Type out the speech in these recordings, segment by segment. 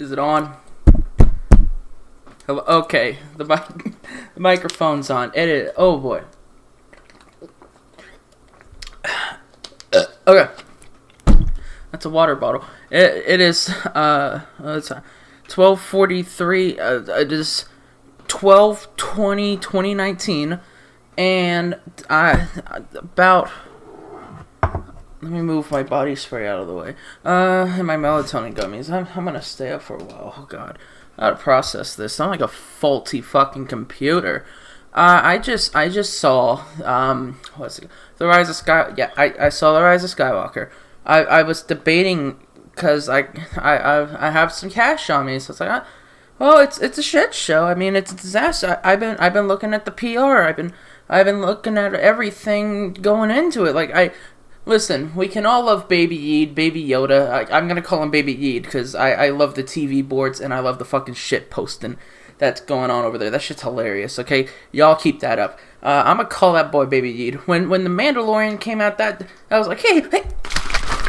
Is it on? Hello? Okay, the microphone's on. It is. Oh boy. Okay. That's a water bottle. It is. It's 12:43. It is 12/20/2019, and about. Let me move my body spray out of the way. And my melatonin gummies. I'm gonna stay up for a while. Oh god, I gotta process this. I'm like a faulty fucking computer. I just saw what's it? The Rise of Sky. Yeah, I saw The Rise of Skywalker. I was debating because I have some cash on me, so it's like, well, it's a shit show. I mean, it's a disaster. I've been looking at the PR. I've been looking at everything going into it. Like listen, we can all love Baby Yeed, Baby Yoda. I'm gonna call him Baby Yeed because I love the TV boards and I love the fucking shit posting that's going on over there. That shit's hilarious. Okay, y'all keep that up. I'm gonna call that boy Baby Yeed. When the Mandalorian came out, that I was like, hey,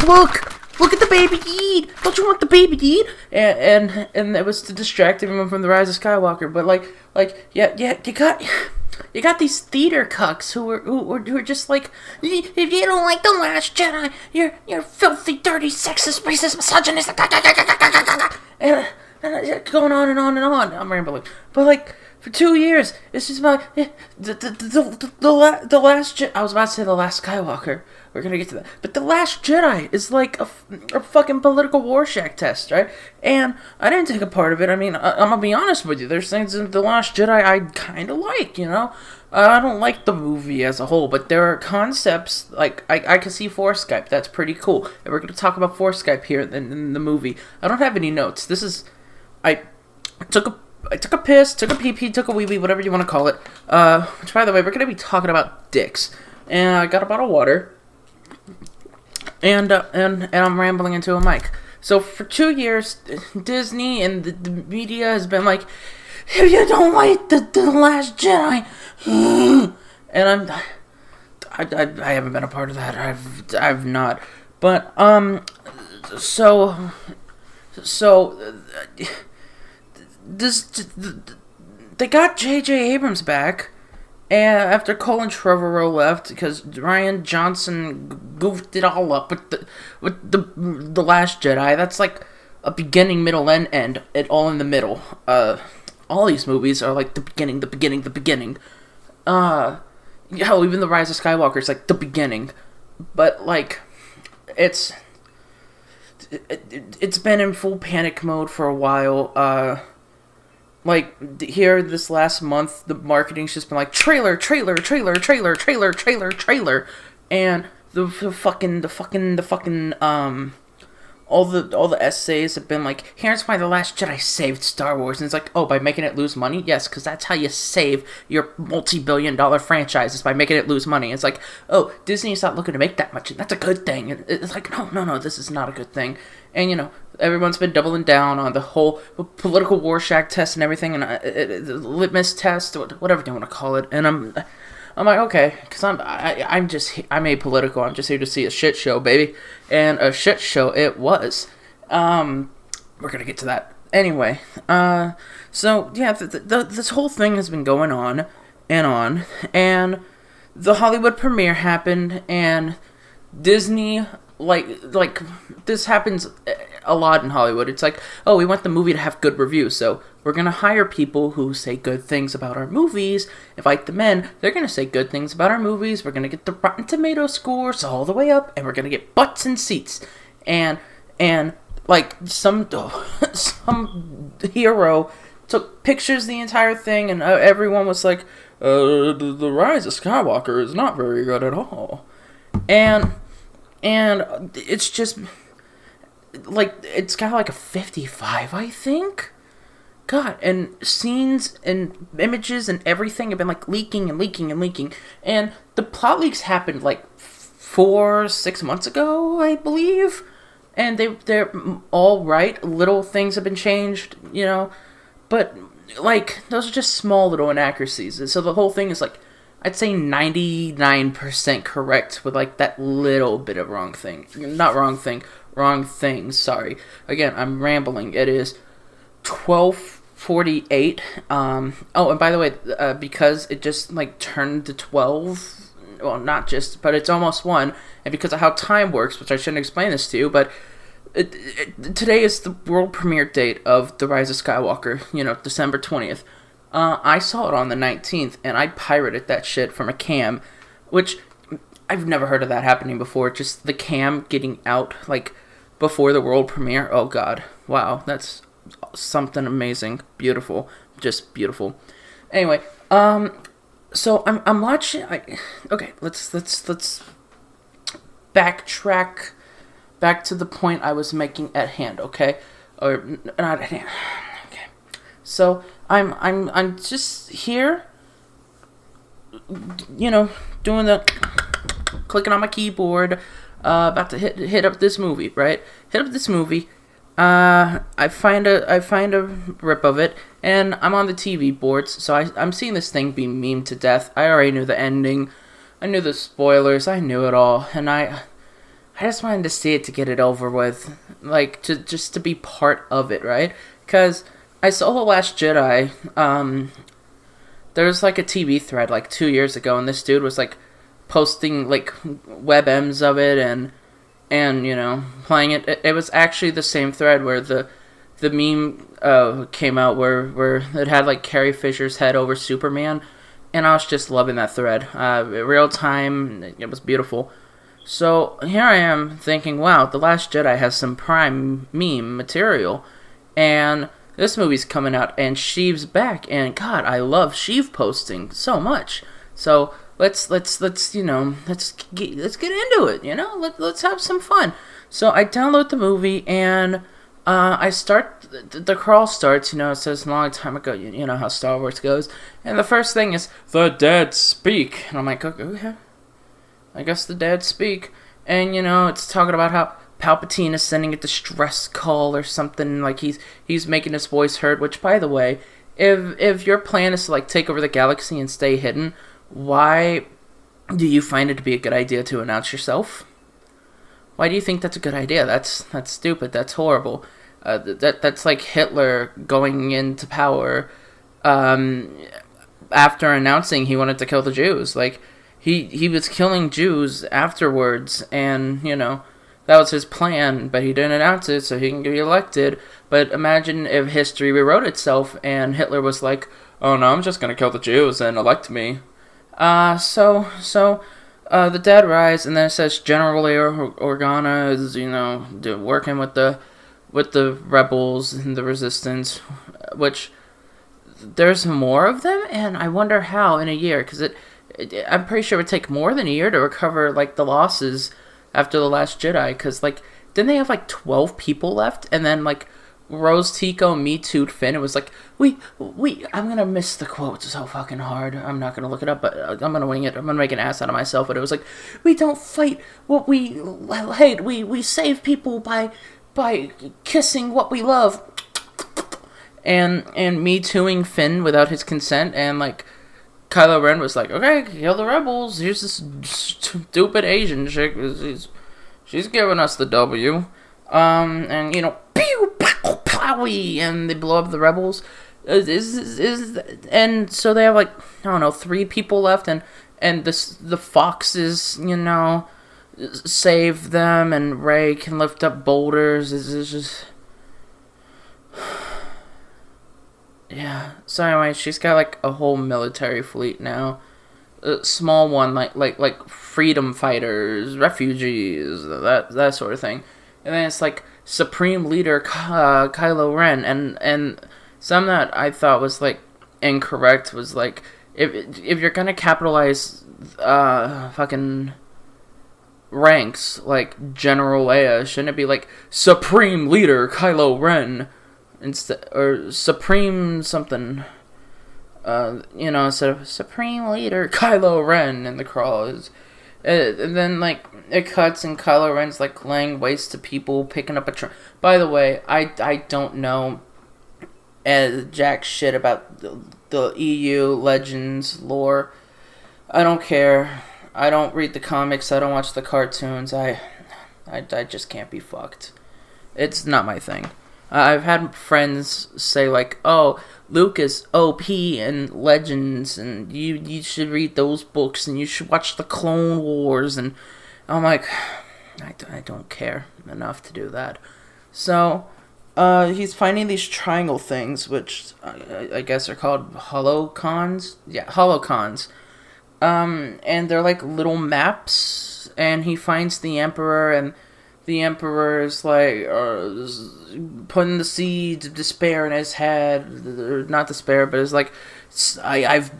look at the Baby Yeed. Don't you want the Baby Yeed? And it was to distract everyone from the Rise of Skywalker. But yeah, you got these theater cucks who are just like, if you don't like The Last Jedi, you're filthy, dirty, sexist, racist, misogynist, and going on and on and on. I'm rambling, but like for 2 years, it's just about the Last Jedi. I was about to say The Last Skywalker. We're gonna get to that, but The Last Jedi is like a fucking political Rorschach test, right? And I didn't take a part of it. I mean, I'm gonna be honest with you. There's things in The Last Jedi I kind of like, you know. I don't like the movie as a whole, but there are concepts like I can see Force Skype. That's pretty cool. And we're gonna talk about Force Skype here in the movie. I don't have any notes. This is I took a piss, took a pee-pee, took a wee-wee, whatever you want to call it. Which, by the way, we're going to be talking about dicks. And I got a bottle of water. And I'm rambling into a mic. So, for 2 years, Disney and the media has been like, if you don't like the Last Jedi, and I haven't been a part of that. I've not. But, they got J.J. Abrams back, and after Colin Trevorrow left because Rian Johnson goofed it all up with the Last Jedi. That's like a beginning, middle, and end. It all in the middle. All these movies are like the beginning. Hell, even The Rise of Skywalker is like the beginning, but like it's been in full panic mode for a while. Like, here this last month, the marketing's just been like, trailer, and the fucking, all the essays have been like, here's why The Last Jedi saved Star Wars, and it's like, oh, by making it lose money? Yes, because that's how you save your multi-billion-dollar franchises, by making it lose money. It's like, oh, Disney's not looking to make that much, and that's a good thing. And it's like, no, this is not a good thing. And, you know, everyone's been doubling down on the whole political Rorschach test and everything, and the litmus test, whatever you want to call it. And I'm like, okay, because I'm apolitical. I'm just here to see a shit show, baby. And a shit show it was. We're gonna get to that anyway. So yeah, this whole thing has been going on, and the Hollywood premiere happened, and Disney. Like this happens a lot in Hollywood. It's like, oh, we want the movie to have good reviews, so we're gonna hire people who say good things about our movies, invite them in, they're gonna say good things about our movies, we're gonna get the Rotten Tomato scores all the way up, and we're gonna get butts in seats. And like some hero took pictures of the entire thing, and everyone was like, the Rise of Skywalker is not very good at all. And it's just, like, it's got like a 55, I think? God, and scenes and images and everything have been like leaking. And the plot leaks happened like 4-6 months ago, I believe. And they're all right. Little things have been changed, you know. But, like, those are just small little inaccuracies. So the whole thing is like, I'd say 99% correct with, like, that little bit of wrong things. Sorry. Again, I'm rambling. It is 12:48. Oh, and by the way, because it just like turned to 12. Well, not just, but it's almost 1, and because of how time works, which I shouldn't explain this to you, but today is the world premiere date of The Rise of Skywalker, December 20th. I saw it on the 19th, and I pirated that shit from a cam, which I've never heard of that happening before, just the cam getting out, like, before the world premiere. Oh, God. Wow, that's something amazing. Beautiful. Just beautiful. Anyway, so I'm watching. Okay, let's backtrack back to the point I was making at hand. Okay, or not at hand. Okay, so I'm just here, doing the clicking on my keyboard, about to hit up this movie. Right, hit up this movie. I find a rip of it, and I'm on the TV boards, so I'm seeing this thing be memed to death. I already knew the ending, I knew the spoilers, I knew it all, and I just wanted to see it to get it over with, like, just to be part of it, right? Because I saw The Last Jedi. There was like a TV thread like 2 years ago, and this dude was like posting like WebMs of it and playing it. It was actually the same thread where the meme came out where it had like Carrie Fisher's head over Superman, and I was just loving that thread. Real time, it was beautiful. So here I am thinking, wow, The Last Jedi has some prime meme material, and this movie's coming out, and Sheev's back, and God, I love Sheev posting so much. So let's get into it. Let's have some fun. So I download the movie, and I start. The crawl starts. It says a long time ago. You know how Star Wars goes. And the first thing is the dead speak, and I'm like, okay, I guess the dead speak. And it's talking about how Palpatine is sending a distress call or something. Like he's making his voice heard. Which, by the way, if your plan is to like take over the galaxy and stay hidden, why do you find it to be a good idea to announce yourself? Why do you think that's a good idea? That's stupid. That's horrible. That's like Hitler going into power after announcing he wanted to kill the Jews. Like he was killing Jews afterwards, and that was his plan, but he didn't announce it so he can get elected. But imagine if history rewrote itself and Hitler was like, "Oh no, I'm just gonna kill the Jews and elect me." So the dead rise, and then it says General Organa is, working with the rebels and the resistance, which there's more of them, and I wonder how in a year, because I'm pretty sure it would take more than a year to recover, like, the losses after The Last Jedi, because, like, didn't they have, like, 12 people left, and then, like, Rose Tico Me Too'd Finn. It was like, we, I'm gonna miss the quote so fucking hard. I'm not gonna look it up, but I'm gonna wing it. I'm gonna make an ass out of myself. But it was like, we don't fight what we hate. We save people by kissing what we love. And Me Too'ing Finn without his consent, and like Kylo Ren was like, okay, kill the rebels. Here's this stupid Asian chick. She's giving us the W. And pew, pow, powie, and they blow up the rebels. And so they have like, I don't know, 3 people left, and the foxes, save them, and Rey can lift up boulders. It's just, yeah. So anyway, she's got like a whole military fleet now. A small one, like freedom fighters, refugees, that sort of thing. And then it's like Supreme Leader Kylo Ren, and some that I thought was like incorrect was like, if you're gonna capitalize fucking ranks like General Leia, shouldn't it be like Supreme Leader Kylo Ren instead, or Supreme something? Instead of Supreme Leader Kylo Ren in the crawl is. And then, like, it cuts and Kylo Ren's, like, laying waste to people, picking up a train. By the way, I don't know jack shit about the EU Legends lore. I don't care. I don't read the comics. I don't watch the cartoons. I just can't be fucked. It's not my thing. I've had friends say like, "Oh, Luke is OP and Legends, and you should read those books, and you should watch the Clone Wars." And I'm like, I don't care enough to do that. So, he's finding these triangle things, which I guess are called holocons. Yeah, holocons. And they're like little maps, and he finds the Emperor, and the Emperor is like putting the seeds of despair in his head, or not despair, but it's like, I've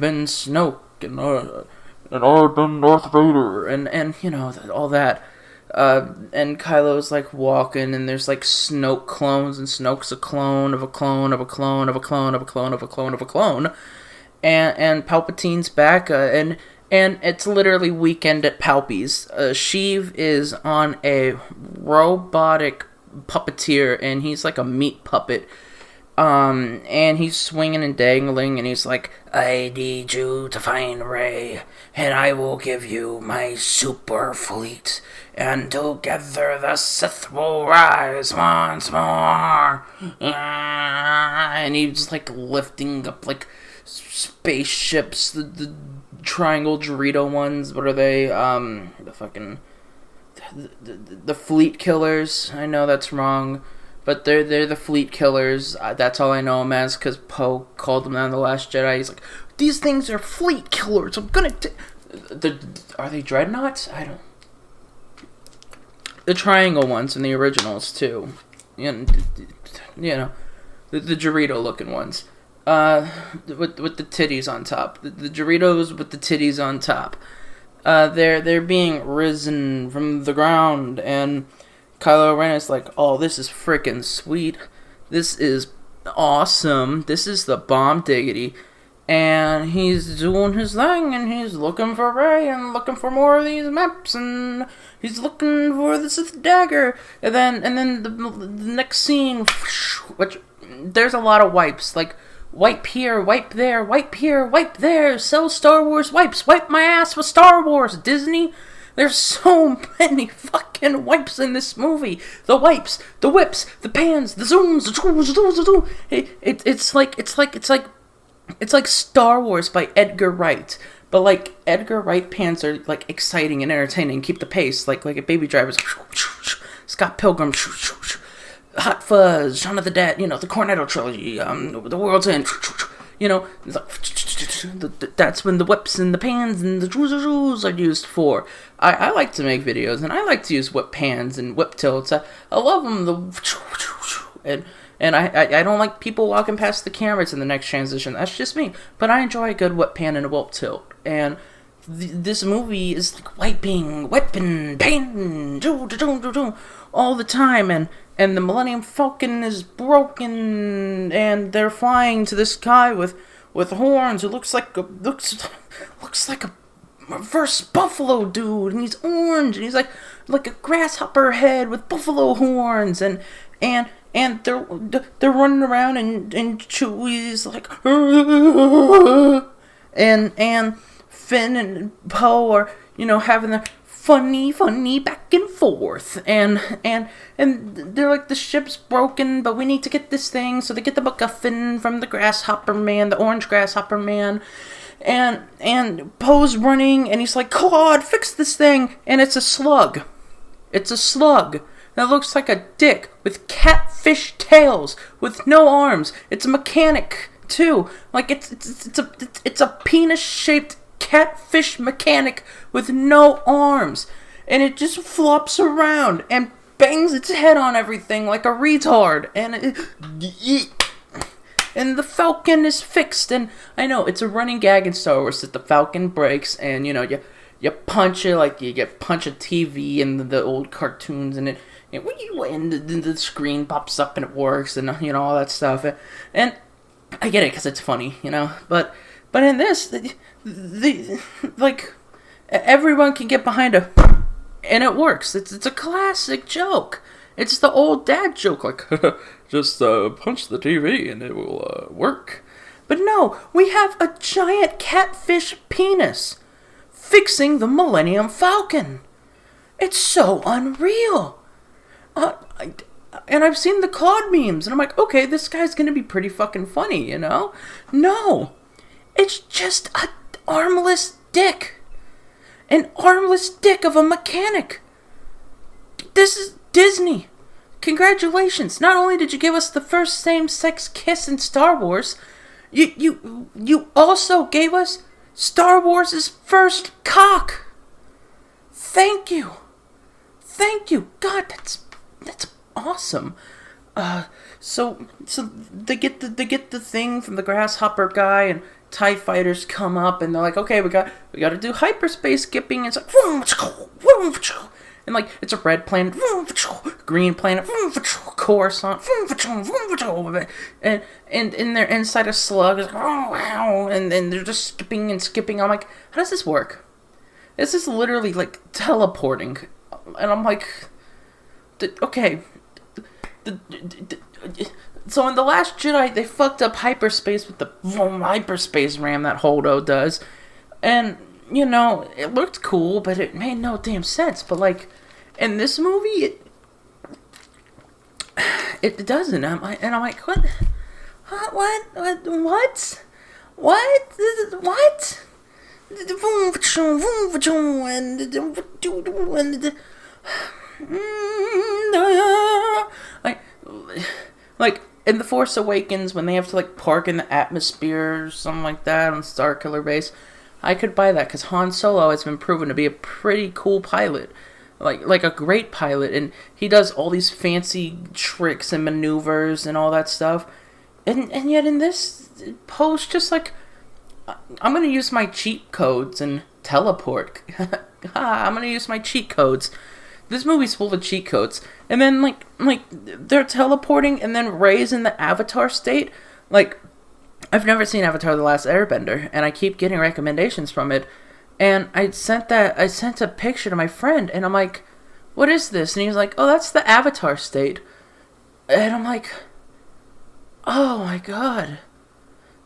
been Snoke, and I've been Darth Vader, and you know all that. And Kylo's like walking, and there's like Snoke clones, and Snoke's a clone of a clone of a clone of a clone of a clone of a clone of a clone, and Palpatine's back, and it's literally weekend at Palpy's. Sheev is on a robotic puppeteer, and he's like a meat puppet. And he's swinging and dangling, and he's like, "I need you to find Rey, and I will give you my super fleet, and together the Sith will rise once more." And he's like lifting up like spaceships, the triangle Dorito ones. What are they? The fucking the fleet killers. I know that's wrong, but they're the fleet killers. That's all I know them as, because Poe called them that in The Last Jedi. He's like, "These things are fleet killers. I'm gonna are they dreadnoughts? I don't. The triangle ones in the originals too, you know, the Dorito looking ones. With the titties on top. The Doritos with the titties on top. They're being risen from the ground, and Kylo Ren is like, "Oh, this is freaking sweet. This is awesome. This is the bomb diggity." And he's doing his thing, and he's looking for Rey, and looking for more of these maps, and he's looking for the Sith dagger. And then the next scene, which there's a lot of wipes, like, wipe here, wipe there, wipe here, wipe there, sell Star Wars wipes, wipe my ass with Star Wars, Disney. There's so many fucking wipes in this movie. The wipes, the whips, the pans, the zooms, the zooms. It's like Star Wars by Edgar Wright. But like Edgar Wright pans are like exciting and entertaining, keep the pace, like a Baby Driver's. Scott Pilgrim, Hot Fuzz, Shaun of the Dead, the Cornetto trilogy, The World's End, that's when the whips and the pans and the zoos are used for. I like to make videos, and I like to use whip pans and whip tilts. I love them, and I don't like people walking past the cameras in the next transition. That's just me. But I enjoy a good whip pan and a whip tilt. And this movie is like wiping, pan, all the time. And the Millennium Falcon is broken, and they're flying to this guy with horns who looks like a reverse buffalo dude, and he's orange, and he's like a grasshopper head with buffalo horns, and they're running around, and Chewie's like, and Finn and Poe are having their funny back and forth, and they're like, the ship's broken, but we need to get this thing, so they get the MacGuffin from the grasshopper man, the orange grasshopper man, and Poe's running, and he's like, "Claude, fix this thing," and it's a slug. It's a slug that looks like a dick with catfish tails, with no arms. It's a mechanic too, like it's a penis-shaped catfish mechanic with no arms, and it just flops around and bangs its head on everything like a retard, and the Falcon is fixed. And I know it's a running gag in Star Wars that the Falcon breaks, and you punch it like you punch a TV in the old cartoons, and the screen pops up and it works, and all that stuff, and I get it because it's funny, but in this, like, everyone can get behind and it works. It's a classic joke. It's the old dad joke, like, just punch the TV and it will work. But no, we have a giant catfish penis fixing the Millennium Falcon. It's so unreal. And I've seen the Claude memes, and I'm like, okay, this guy's gonna be pretty fucking funny, you know? No, it's just a armless dick. An armless dick of a mechanic. This is Disney. Congratulations. Not only did you give us the first same-sex kiss in Star Wars, you also gave us Star Wars' first cock. Thank you. Thank you. God, that's awesome. So they get the thing from the grasshopper guy, and TIE fighters come up, and they're like, okay, we got to do hyperspace skipping. And it's like, and like it's a red planet, green planet, Coruscant, and they're inside a slug, and they're just skipping and skipping. I'm like, how does this work? This is literally like teleporting, and I'm like, okay. So in The Last Jedi, they fucked up hyperspace with the hyperspace ram that Holdo does. And, you know, it looked cool, but it made no damn sense. But, like, in this movie, it doesn't. I'm like, what? Like in The Force Awakens, when they have to like park in the atmosphere or something like that on Starkiller Base, I could buy that because Han Solo has been proven to be a pretty cool pilot, like a great pilot, and he does all these fancy tricks and maneuvers and all that stuff, and yet in this post, just like, I'm gonna use my cheat codes and teleport. I'm gonna use my cheat codes. This movie's full of cheat codes. And then, like they're teleporting, and then Rey's in the Avatar state. Like, I've never seen Avatar The Last Airbender, and I keep getting recommendations from it. And I sent a picture to my friend, and I'm like, what is this? And he's like, oh, that's the Avatar state. And I'm like, oh my god.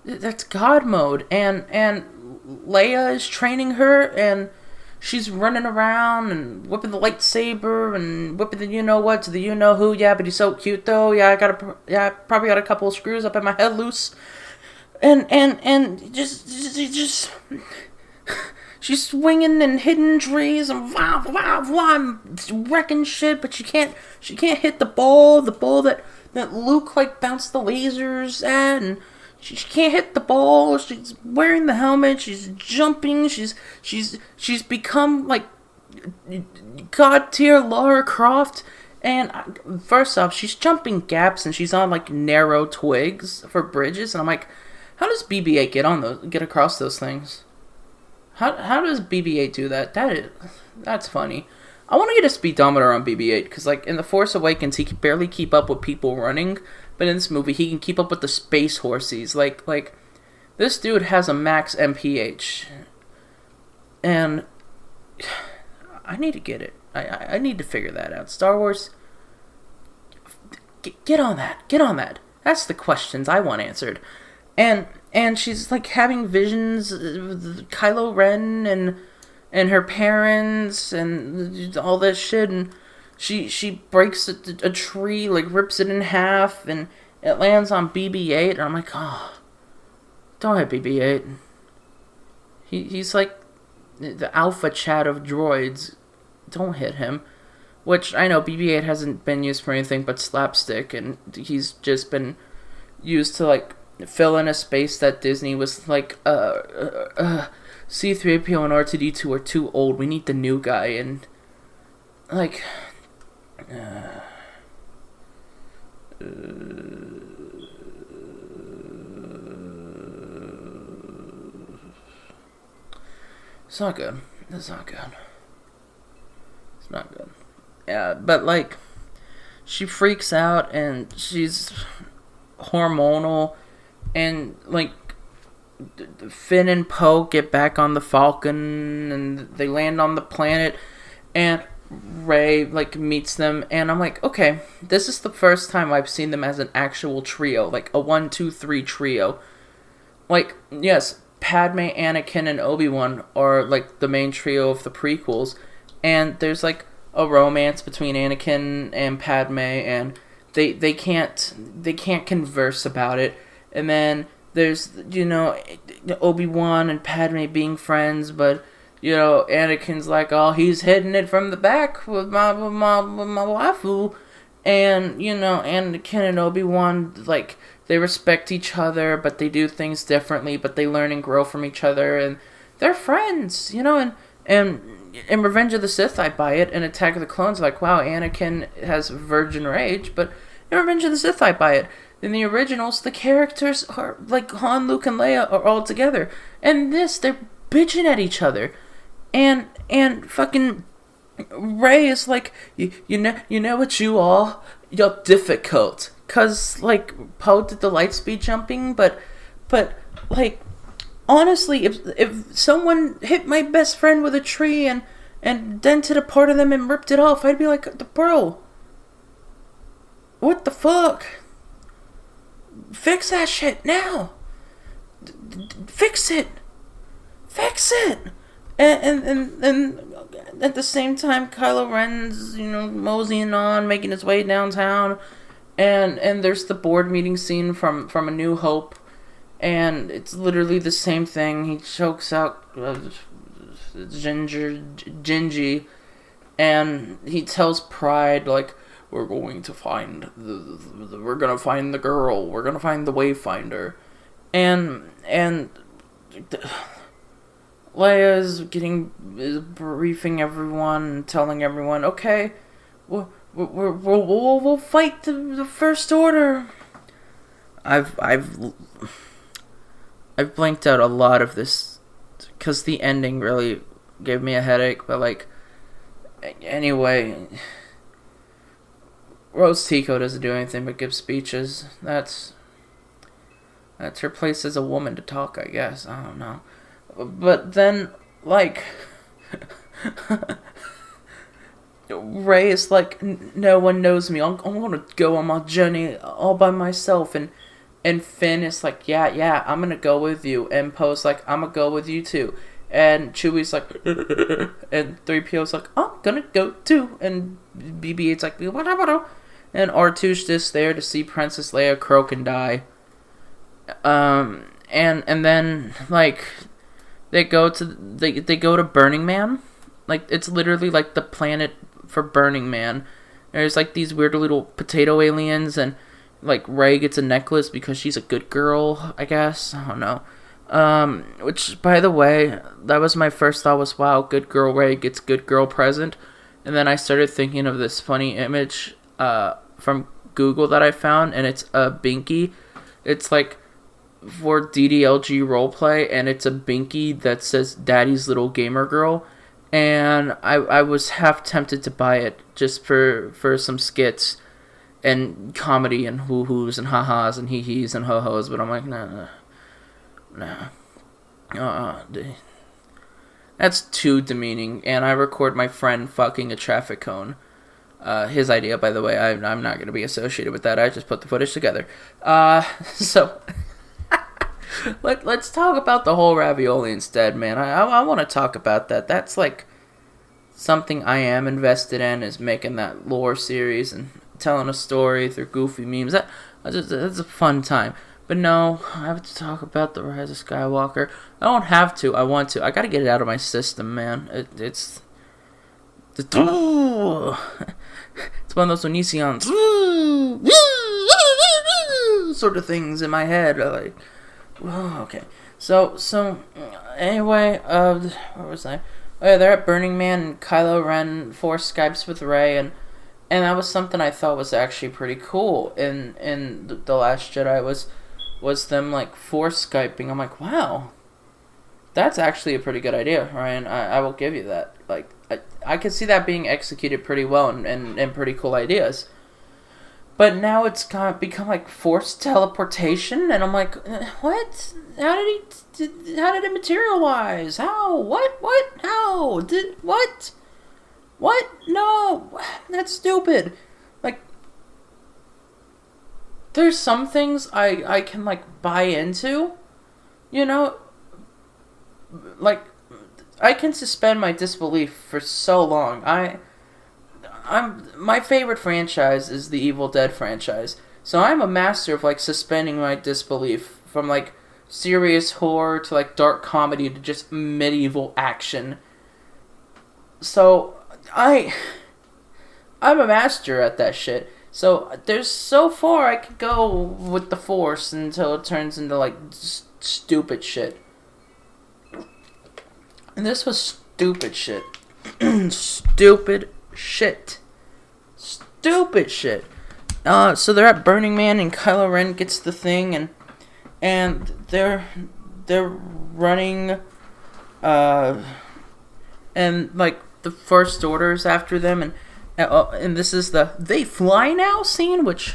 That's God mode. And Leia is training her, and she's running around and whipping the lightsaber and whipping the you-know-what to the you-know-who. Yeah, but he's so cute, though. Yeah, I probably got a couple of screws up in my head loose. And just she's swinging and hitting trees and wrecking shit, but she can't hit the ball that Luke, like, bounced the lasers at, and she can't hit the ball. She's wearing the helmet. She's jumping. She's become like God tier Lara Croft. And first off, she's jumping gaps, and she's on like narrow twigs for bridges. And I'm like, how does BB-8 get across those things? How does BB-8 do that? That's funny. I want to get a speedometer on BB-8 because, like, in The Force Awakens, he can barely keep up with people running. But in this movie, he can keep up with the space horsies. Like this dude has a max MPH. And I need to get it. I need to figure that out. Star Wars, get on that. Get on that. That's the questions I want answered. And she's, like, having visions of Kylo Ren and her parents and all this shit, and she breaks a tree, like, rips it in half, and it lands on BB-8, and I'm like, oh, don't hit BB-8. He's like the alpha chat of droids. Don't hit him. Which, I know, BB-8 hasn't been used for anything but slapstick, and he's just been used to, like, fill in a space that Disney was like, C-3PO and R2-D2 are too old. We need the new guy, and, like, it's not good. It's not good. It's not good. Yeah, but, like, she freaks out, and she's hormonal, and, like, Finn and Poe get back on the Falcon, and they land on the planet, and Rey, like, meets them, and I'm like, okay, this is the first time I've seen them as an actual trio, like a 1, 2, 3 trio. Like, yes, Padme, Anakin, and Obi-Wan are, like, the main trio of the prequels, and there's, like, a romance between Anakin and Padme, and they can't converse about it. And then there's, Obi-Wan and Padme being friends, but Anakin's like, oh, he's hitting it from the back with my waifu. And Anakin and Obi-Wan, like, they respect each other, but they do things differently, but they learn and grow from each other, and they're friends, and in Revenge of the Sith, I buy it. In Attack of the Clones, like, wow, Anakin has virgin rage, but in Revenge of the Sith, I buy it. In the originals, the characters are, like, Han, Luke, and Leia are all together. And this, they're bitching at each other. And fucking Rey is like, you know what you're difficult. Cause, like, Poe did the light speed jumping, but, like, honestly, if someone hit my best friend with a tree and dented a part of them and ripped it off, I'd be like, bro, what the fuck? Fix that shit now. Fix it. And at the same time, Kylo Ren's, moseying on, making his way downtown, and there's the board meeting scene from A New Hope, and it's literally the same thing. He chokes out Gingy, and he tells Pride, like, we're going to find the girl, we're gonna find the Wayfinder, and Leia is briefing everyone and telling everyone, okay, we'll fight the First Order. I've blanked out a lot of this because the ending really gave me a headache. But, like, anyway, Rose Tico doesn't do anything but give speeches. That's her place as a woman to talk, I guess. I don't know. But then, like, Rey is like, no one knows me. I'm gonna go on my journey all by myself. And Finn is like, yeah, I'm gonna go with you. And Poe's like, I'm gonna go with you too. And Chewie's like, and 3PO's like, I'm gonna go too. And BB-8's like, whatever. And R2's just there to see Princess Leia croak and die. And then, like, they go to Burning Man. Like, it's literally like the planet for Burning Man. There's, like, these weird little potato aliens, and, like, Rey gets a necklace because she's a good girl, I guess. I don't know. Which, by the way, that was my first thought was, wow, good girl Rey gets good girl present. And then I started thinking of this funny image from Google that I found, and it's a Binky. It's, like, for DDLG roleplay, and it's a Binky that says Daddy's Little Gamer Girl, and I was half tempted to buy it just for some skits and comedy and hoo-hoos and ha-has and hee-hees and ho-hos, but I'm like, nah. That's too demeaning, and I record my friend fucking a traffic cone. His idea, by the way. I'm not going to be associated with that. I just put the footage together. So... Let's talk about the whole ravioli instead, man. I want to talk about that. That's, like, something I am invested in, is making that lore series and telling a story through goofy memes. That's a fun time. But no, I have to talk about the Rise of Skywalker. I don't have to. I want to. I gotta get it out of my system, man. It's one of those Onisions sort of things in my head. Like, oh, okay. So anyway, where was I? Oh yeah, they're at Burning Man, and Kylo Ren force Skypes with Rey, and that was something I thought was actually pretty cool in The Last Jedi was them, like, force Skyping. I'm like, wow, that's actually a pretty good idea, Ryan. I will give you that. Like, I could see that being executed pretty well and pretty cool ideas. But now it's kind of become like forced teleportation, and I'm like, what? How did it materialize? How? What? How? What? What? No, that's stupid. Like, there's some things I can, like, buy into, like, I can suspend my disbelief for so long. my favorite franchise is the Evil Dead franchise. So I'm a master of like suspending my disbelief from like serious horror to like dark comedy to just medieval action. So I'm a master at that shit. So there's so far I could go with the Force until it turns into like stupid shit. And this was stupid shit. Stupid shit. Stupid shit. So they're at Burning Man and Kylo Ren gets the thing and they're running and like the First Order's after them and this is the "they fly now" scene, which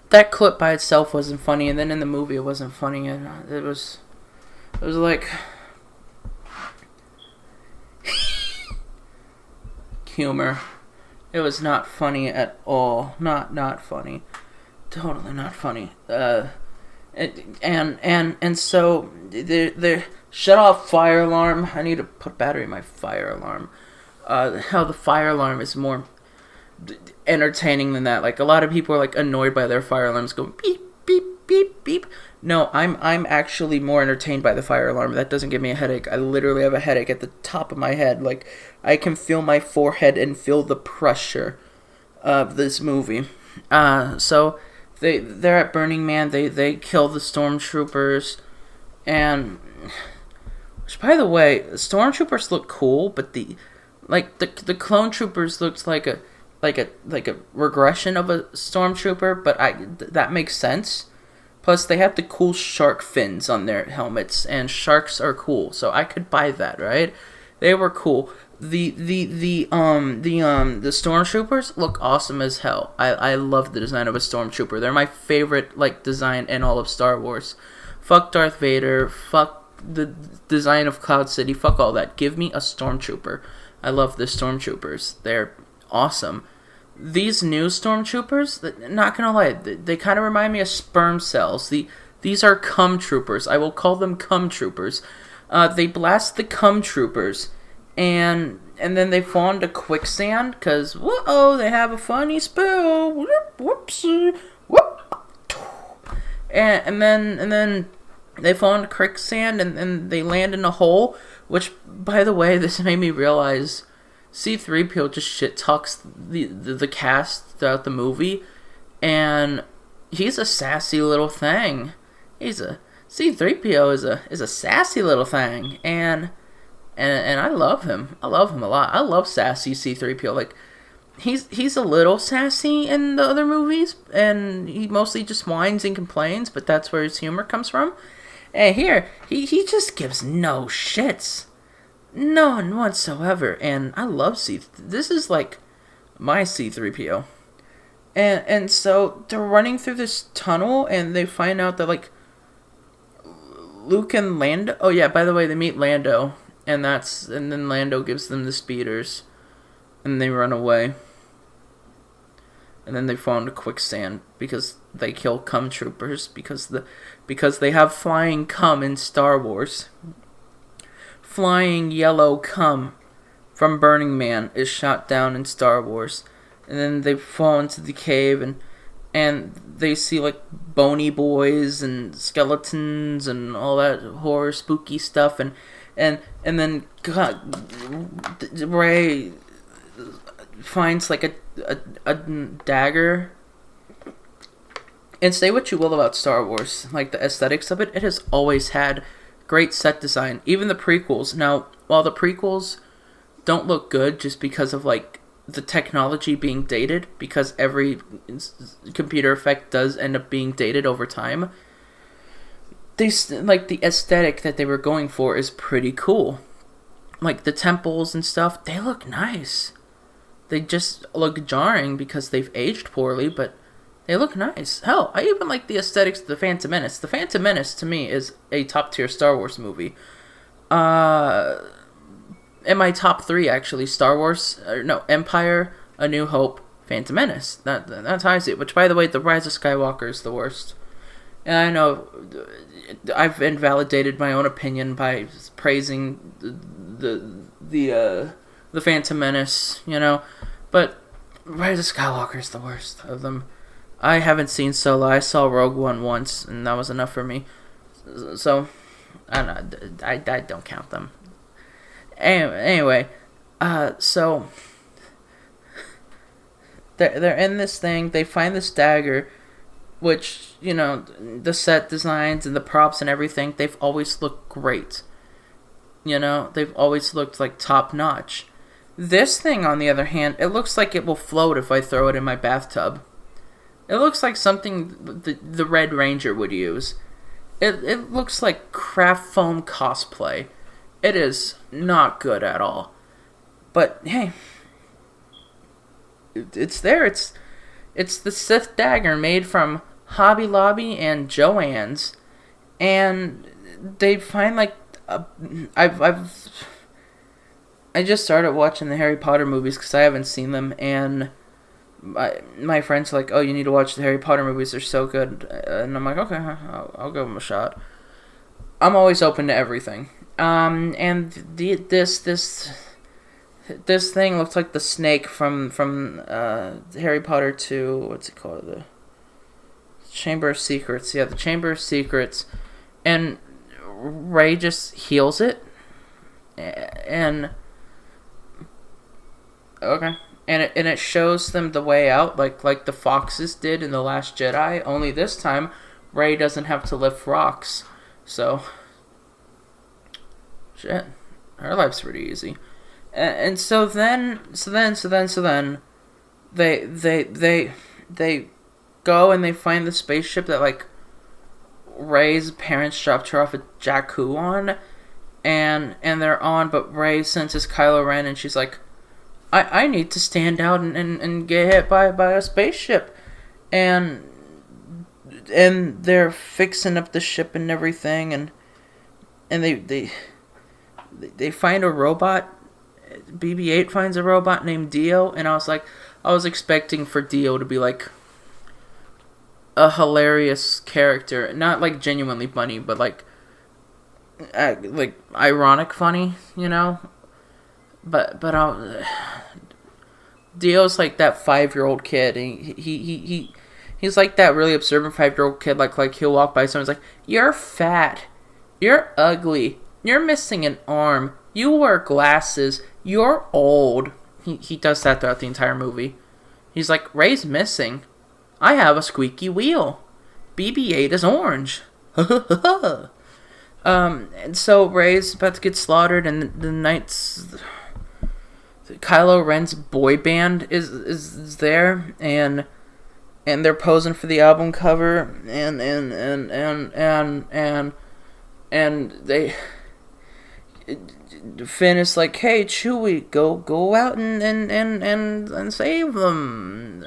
that clip by itself wasn't funny, and then in the movie it wasn't funny, and it was like humor. It was not funny at all. Not funny. Totally not funny. And so they shut off fire alarm. I need to put battery in my fire alarm. How the fire alarm is more entertaining than that. Like a lot of people are like annoyed by their fire alarms going beep beep beep beep. No, I'm actually more entertained by the fire alarm. That doesn't give me a headache. I literally have a headache at the top of my head. Like I can feel my forehead and feel the pressure of this movie. So they're at Burning Man. They kill the stormtroopers, and which by the way, the stormtroopers look cool, but the clone troopers looked like a regression of a stormtrooper, but that makes sense. Plus, they have the cool shark fins on their helmets, and sharks are cool, so I could buy that, right? They were cool. The stormtroopers look awesome as hell. I love the design of a stormtrooper. They're my favorite like design in all of Star Wars. Fuck Darth Vader. Fuck the design of Cloud City. Fuck all that. Give me a stormtrooper. I love the stormtroopers. They're awesome. These new stormtroopers, not gonna lie, they kind of remind me of sperm cells. These are cum troopers. I will call them cum troopers. They blast the cum troopers, and then they fall into quicksand because whoa, they have a funny spill. Whoopsie, whoop. And then they fall into quicksand and they land in a hole. Which, by the way, this made me realize C-3PO just shit talks the cast throughout the movie, and he's a sassy little thing. C-3PO is a sassy little thing, and I love him. I love him a lot. I love sassy C-3PO. Like he's a little sassy in the other movies, and he mostly just whines and complains, but that's where his humor comes from. And here, he just gives no shits. None whatsoever. And I love this is like my C-3PO. And so they're running through this tunnel and they find out that like Luke and Lando. Oh yeah, by the way, they meet Lando, and then Lando gives them the speeders, and they run away. And then they fall into quicksand because they kill cum troopers because they have flying cum in Star Wars. Flying yellow cum from Burning Man is shot down in Star Wars, and then they fall into the cave and they see like bony boys and skeletons and all that horror spooky stuff and then Rey finds like a dagger. And say what you will about Star Wars, like the aesthetics of it has always had great set design. Even the prequels. Now, while the prequels don't look good just because of like the technology being dated, because every computer effect does end up being dated over time, they like the aesthetic that they were going for is pretty cool. Like the temples and stuff, they look nice. They just look jarring because they've aged poorly, but they look nice. Hell, I even like the aesthetics of The Phantom Menace. The Phantom Menace, to me, is a top-tier Star Wars movie. In my top 3, actually, Empire, A New Hope, Phantom Menace. That's how I see it. Which, by the way, The Rise of Skywalker is the worst. And I know I've invalidated my own opinion by praising the Phantom Menace, you know. But Rise of Skywalker is the worst of them. I haven't seen Solo. I saw Rogue One once, and that was enough for me. So, I don't know. I don't count them. Anyway, so they're in this thing. They find this dagger, which, you know, the set designs and the props and everything, they've always looked great. You know, they've always looked like top notch. This thing, on the other hand, it looks like it will float if I throw it in my bathtub. It looks like something the Red Ranger would use. It looks like craft foam cosplay. It is not good at all. But hey, it's there. It's the Sith dagger made from Hobby Lobby and Joann's, and they find like I just started watching the Harry Potter movies because I haven't seen them, and my friends are like, oh, you need to watch the Harry Potter movies, they're so good. And I'm like, okay, I'll give them a shot. I'm always open to everything. And this thing looks like the snake from Harry Potter 2, what's it called? The Chamber of Secrets. Yeah, the Chamber of Secrets. And Rey just heals it. And okay. And it shows them the way out, like the foxes did in The Last Jedi. Only this time, Rey doesn't have to lift rocks. So, shit, her life's pretty easy. And so then, they go and they find the spaceship that like Rey's parents dropped her off at Jakku on, and they're on. But Rey senses Kylo Ren, and she's like, I need to stand out and get hit by a spaceship. And they're fixing up the ship and everything, and they find a robot. BB-8 finds a robot named Dio, and I was expecting for Dio to be like a hilarious character, not like genuinely funny, but like ironic funny, you know. But Dio's like that 5-year-old kid, and he's like that really observant 5-year-old kid. Like he'll walk by someone's like, "You're fat, you're ugly, you're missing an arm, you wear glasses, you're old." He does that throughout the entire movie. He's like, "Rey's missing. I have a squeaky wheel. BB-8 is orange." And so Rey's about to get slaughtered, and the Knights, Kylo Ren's boy band is there, and they're posing for the album cover, and they Finn is like, "Hey Chewie, go out and save them,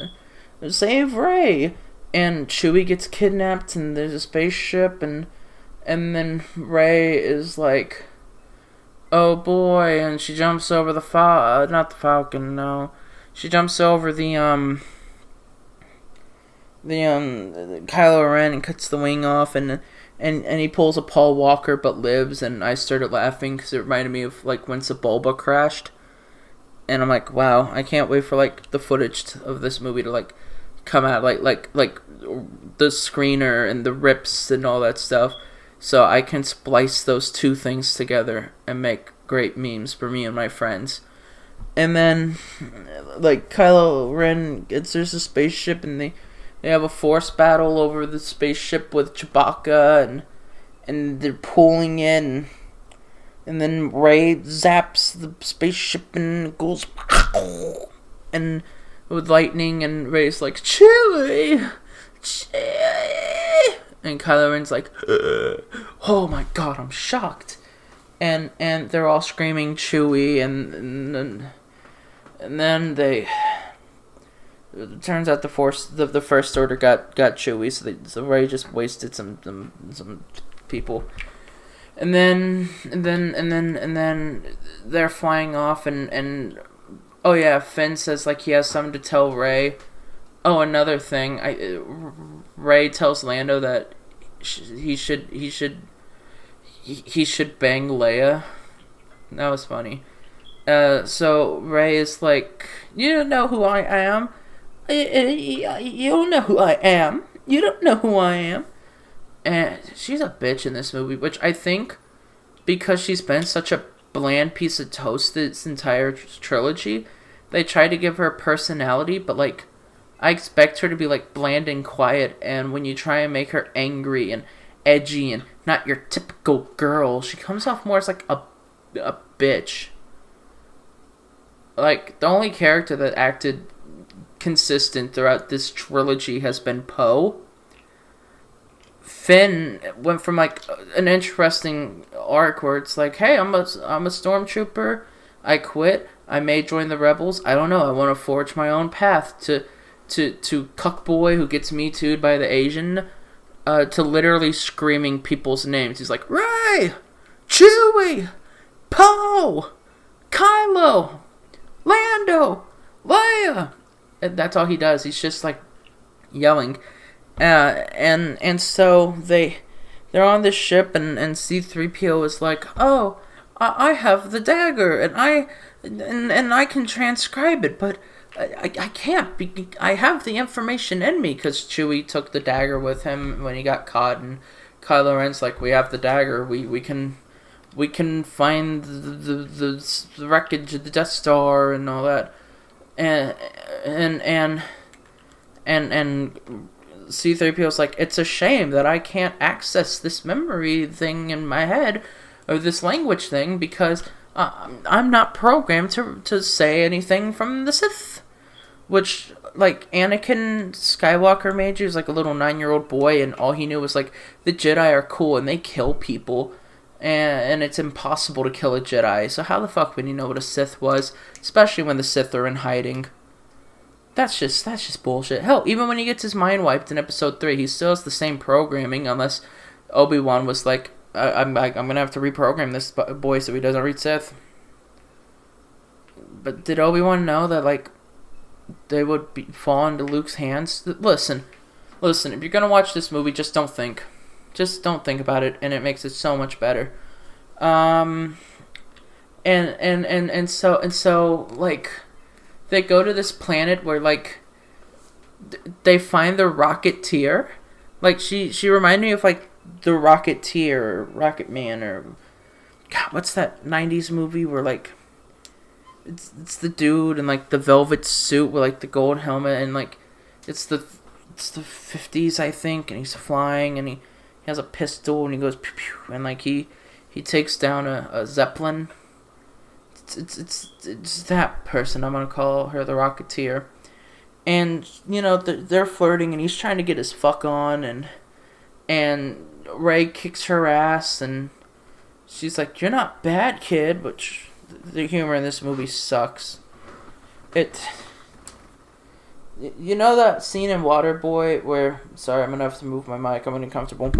save Rey." And Chewie gets kidnapped, and there's a spaceship, and then Rey is like, "Oh boy," and she jumps over the not the Falcon, no. She jumps over the Kylo Ren and cuts the wing off, and he pulls a Paul Walker but lives, and I started laughing because it reminded me of like when Sebulba crashed. And I'm like, wow, I can't wait for like the footage of this movie to like come out, like the screener and the rips and all that stuff, so I can splice those two things together and make great memes for me and my friends. And then, like, Kylo Ren there's a spaceship, and they have a force battle over the spaceship with Chewbacca, and they're pulling in, and then Rey zaps the spaceship and goes, and with lightning, and Rey's like, "Chewie! Chewie!" And Kylo Ren's like, "Oh my god, I'm shocked." And they're all screaming Chewie, and then they, it turns out the First Order got Chewie, so Rey just wasted some people. And then they're flying off, and oh yeah, Finn says like he has something to tell Rey. Oh, another thing, Rey tells Lando that he should bang Leia. That was funny. So Ray is like, you don't know who I am. You don't know who I am. You don't know who I am. And she's a bitch in this movie, which I think because she's been such a bland piece of toast this entire trilogy, they try to give her personality, but like I expect her to be like bland and quiet, and when you try and make her angry and edgy and not your typical girl, she comes off more as like a bitch. Like the only character that acted consistent throughout this trilogy has been Poe. Finn went from like an interesting arc where it's like, hey, I'm a stormtrooper. I quit. I may join the rebels. I don't know. I want to forge my own path to cuck boy who gets me too'd by the Asian, to literally screaming people's names. He's like, Rey, Chewie, Poe, Kylo, Lando, Leia. And that's all he does. He's just like yelling. And so they're on this ship, and C-3PO is like, oh, I have the dagger, and I can transcribe it, but I can't. I have the information in me, because Chewie took the dagger with him when he got caught, and Kylo Ren's like, we have the dagger, we can find the wreckage of the Death Star and all that, and C-3PO's like, it's a shame that I can't access this memory thing in my head, or this language thing, because I'm not programmed to say anything from the Sith. Which, like, Anakin Skywalker made you as like a little 9-year-old boy, and all he knew was like, the Jedi are cool and they kill people, and it's impossible to kill a Jedi. So how the fuck would you know what a Sith was, especially when the Sith are in hiding? That's just bullshit. Hell, even when he gets his mind wiped in Episode 3, he still has the same programming, unless Obi-Wan was like, I'm gonna have to reprogram this boy so he doesn't read Sith. But did Obi-Wan know that, like, they would fall into Luke's hands? Listen, if you're gonna watch this movie, just don't think. Just don't think about it, and it makes it so much better. And so, like, they go to this planet where, like, they find the Rocketeer. Like, she reminded me of, like, the Rocketeer, or Rocket Man, or, God, what's that 90s movie where, like, it's the dude in, like, the velvet suit with, like, the gold helmet, and, like, it's the 50s, I think, and he's flying, and he has a pistol, and he goes pew pew, and, like, he takes down a Zeppelin. It's that person. I'm gonna call her the Rocketeer, and you know they're flirting, and he's trying to get his fuck on, and Rey kicks her ass, and she's like, "You're not bad, kid," which the humor in this movie sucks. You know that scene in Waterboy where, sorry, I'm gonna have to move my mic. I'm uncomfortable.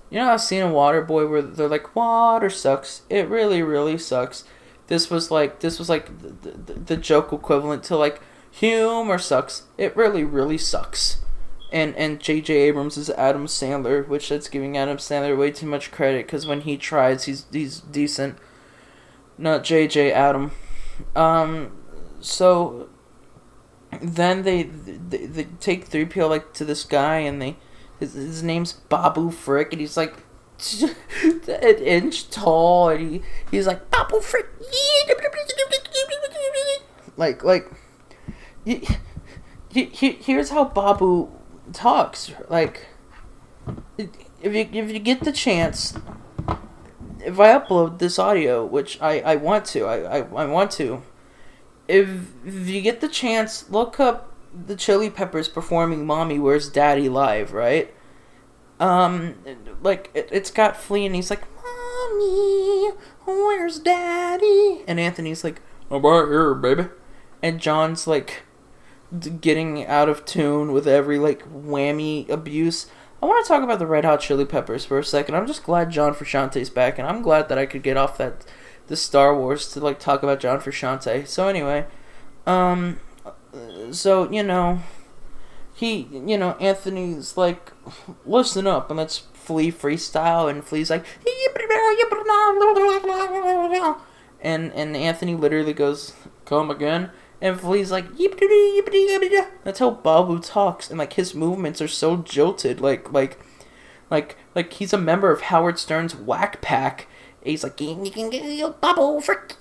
You know that scene in Waterboy where they're like, "Water sucks. It really, really sucks." This was like the joke equivalent to like, humor sucks. It really, really sucks. And J.J. Abrams is Adam Sandler, which that's giving Adam Sandler way too much credit, because when he tries, he's decent. Not J.J. Adam. So then they take 3PO like to this guy, and his name's Babu Frik, and he's like an inch tall, and he's like, Babu Frik, like here's how Babu talks. Like, if you get the chance, if I upload this audio, which I want to, I want to, if you get the chance, look up the Chili Peppers performing "Mommy, Where's Daddy" live, right? Like, it's got Flea, and he's like, "Mommy, where's Daddy?" And Anthony's like, "I'm right here, baby." And John's like getting out of tune with every like whammy abuse. I want to talk about the Red Hot Chili Peppers for a second. I'm just glad John Frusciante's back, and I'm glad that I could get off the Star Wars to like talk about John Frusciante. So anyway, so Anthony's like, listen up, and let's Flea freestyle, and Flea's like, and Anthony literally goes, "Come again?" And Flea's like, "Yippity yippity yippity." That's how Babu talks, and like his movements are so jolted, like he's a member of Howard Stern's Whack Pack. He's like, Babu Frik,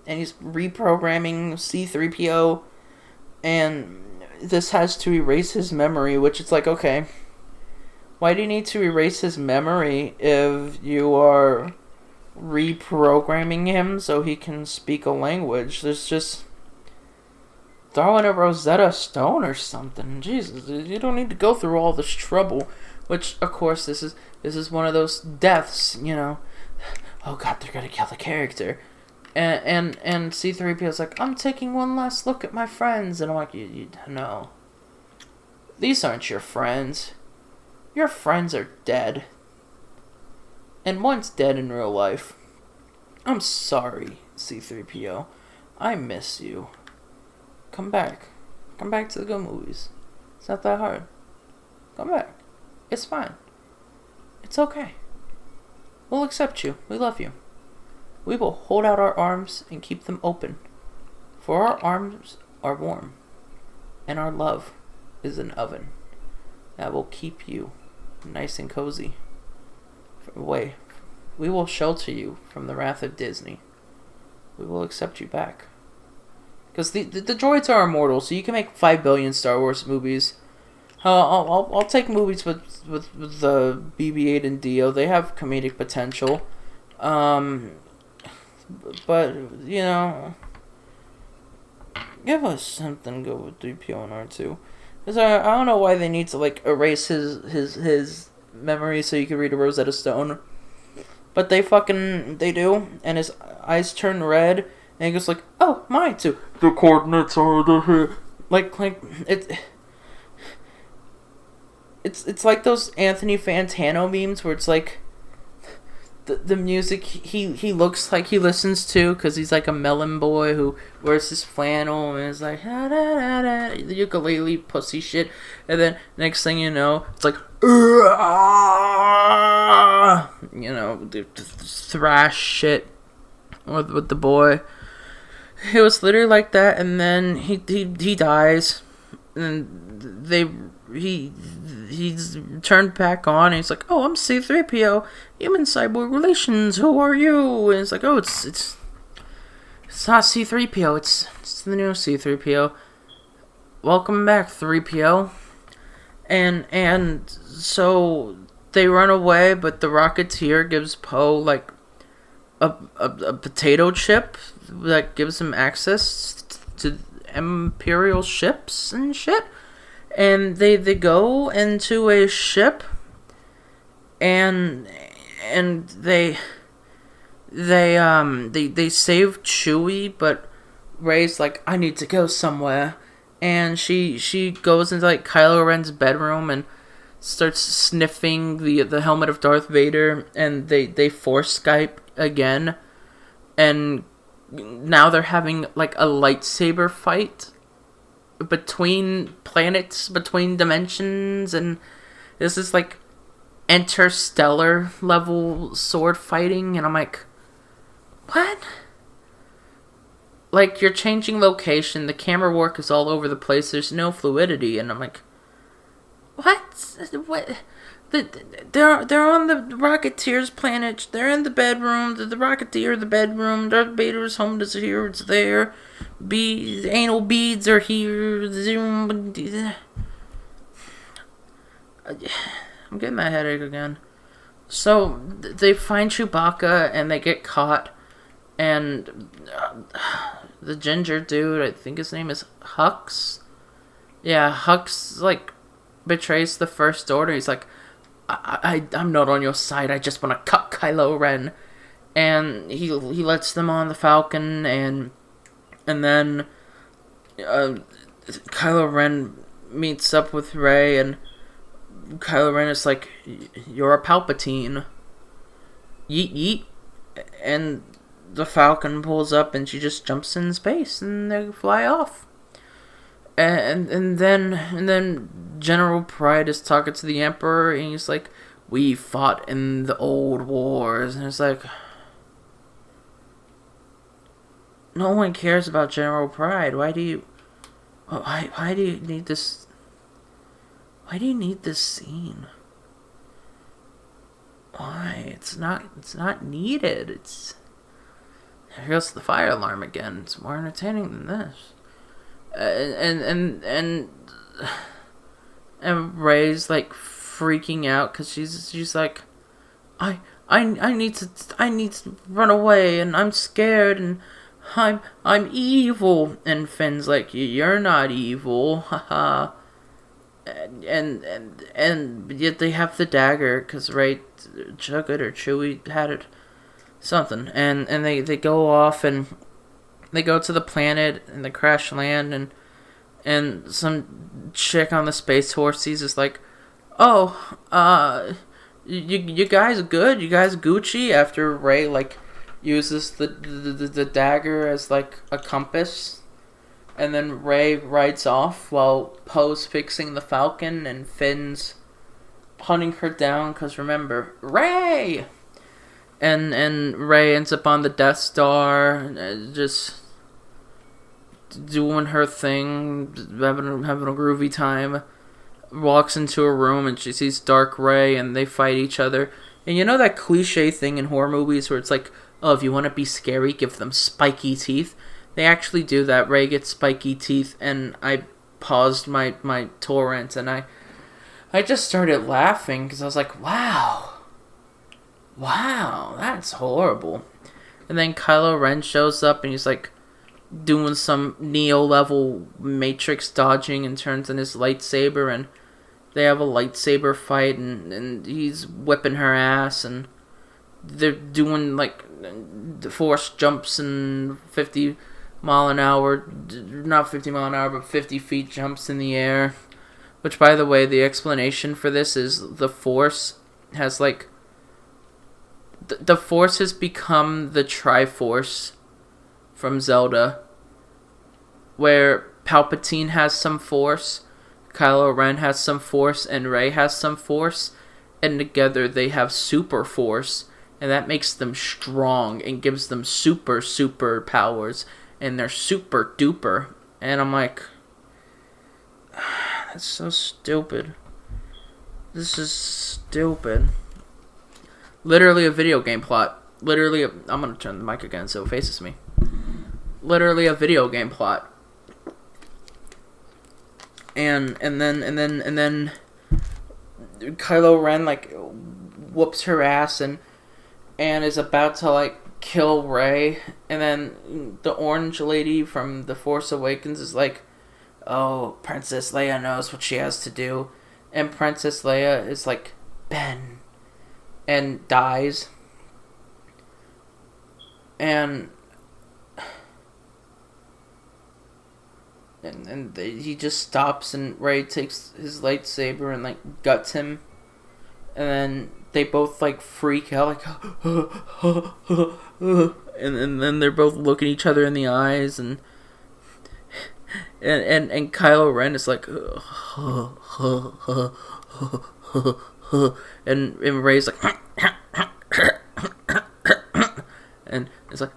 and he's reprogramming C-3PO, and this has to erase his memory, which it's like, okay, why do you need to erase his memory if you are reprogramming him so he can speak a language? There's just throw in a Rosetta Stone or something. Jesus, you don't need to go through all this trouble. Which, of course, this is one of those deaths, you know. Oh God, they're gonna kill the character, and C-3PO's like, I'm taking one last look at my friends, and I'm like, you no, these aren't your friends. Your friends are dead, and one's dead in real life. I'm sorry, C-3PO. I miss you. Come back to the good movies. It's not that hard. Come back. It's fine. It's okay. We'll accept you. We love you. We will hold out our arms and keep them open. For our arms are warm. And our love is an oven that will keep you nice and cozy. We will shelter you from the wrath of Disney. We will accept you back. Because the droids are immortal, so you can make 5 billion Star Wars movies. I'll take movies with the BB-8 and Dio. They have comedic potential, but you know, give us something good with 3PO and R2. Because I don't know why they need to like erase his memory so you can read a Rosetta Stone, but they do, and his eyes turn red, and he goes like, "Oh, mine too. The coordinates are the here." Like It's like those Anthony Fantano memes where it's like the music he looks like he listens to because he's like a melon boy who wears his flannel and is like the ukulele pussy shit, and then next thing you know it's like you know the thrash shit with the boy. It was literally like that, and then he dies, and he's turned back on, and he's like, "Oh, I'm C-3PO, human cyborg relations. Who are you?" And it's like, "Oh, it's not C-3PO. It's the new C-3PO. Welcome back, 3PO." And so they run away, but the Rocketeer gives Poe like a potato chip that gives him access to Imperial ships and shit. And they go into a ship, and they save Chewie, but Rey's like, "I need to go somewhere," and she goes into like Kylo Ren's bedroom and starts sniffing the helmet of Darth Vader, and they force Skype again, and now they're having like a lightsaber fight between planets, between dimensions, and this is like interstellar level sword fighting, and I'm like, what? Like, you're changing location, the camera work is all over the place, there's no fluidity, and I'm like, what? They're on the Rocketeer's planet. They're in the bedroom. The Rocketeer, the bedroom. Darth Vader's home is here. It's there. Anal beads are here. I'm getting that headache again. So they find Chewbacca and they get caught. And the ginger dude, I think his name is Hux. Yeah, Hux like betrays the First Order. He's like, I'm not on your side. I just want to cut Kylo Ren, and he lets them on the Falcon, and then Kylo Ren meets up with Rey, and Kylo Ren is like, "You're a Palpatine." Yeet yeet, and the Falcon pulls up, and she just jumps in space, and they fly off. And then General Pride is talking to the Emperor, and he's like, "We fought in the old wars," and it's like, no one cares about General Pride. Why do you need this? Why do you need this scene? Why? It's not needed. Here goes the fire alarm again. It's more entertaining than this. And Rey's like freaking out because she's like, I need to run away, and I'm scared, and I'm evil. And Finn's like, you're not evil, haha. And yet they have the dagger because Rey took it, or Chewie had it, something. And they go off, and they go to the planet, and they crash land, and some chick on the Space Horse sees is like, oh, you guys good? You guys Gucci? After Rey like uses the dagger as like a compass. And then Rey rides off while Poe's fixing the Falcon and Finn's hunting her down because remember, Rey! And Rey ends up on the Death Star, just doing her thing, having a groovy time. Walks into a room and she sees Dark Rey and they fight each other. And you know that cliche thing in horror movies where it's like, oh, if you want to be scary, give them spiky teeth? They actually do that. Rey gets spiky teeth, and I paused my torrent, and I just started laughing because I was like, wow, that's horrible. And then Kylo Ren shows up, and he's like doing some Neo-level Matrix dodging and turns in his lightsaber, and they have a lightsaber fight, and he's whipping her ass, and they're doing like force jumps and 50 mile an hour, not 50 mile an hour, but 50 feet jumps in the air. Which, by the way, the explanation for this is the Force has like, the Force has become the Triforce from Zelda, where Palpatine has some Force, Kylo Ren has some Force, and Rey has some Force, and together they have Super Force, and that makes them strong and gives them super powers. And they're super duper. And I'm like, that's so stupid. This is stupid. Literally a video game plot. I'm gonna turn the mic again so it faces me. Literally a video game plot. And then Kylo Ren like whoops her ass and is about to like kill Rey, and then the orange lady from The Force Awakens is like, oh, Princess Leia knows what she has to do, and Princess Leia is like, Ben, and dies, and he just stops, and Rey takes his lightsaber and like guts him, and then they both like freak out, like, and then they're both looking each other in the eyes, and Kylo Ren is like, and Rey's like, and it's like,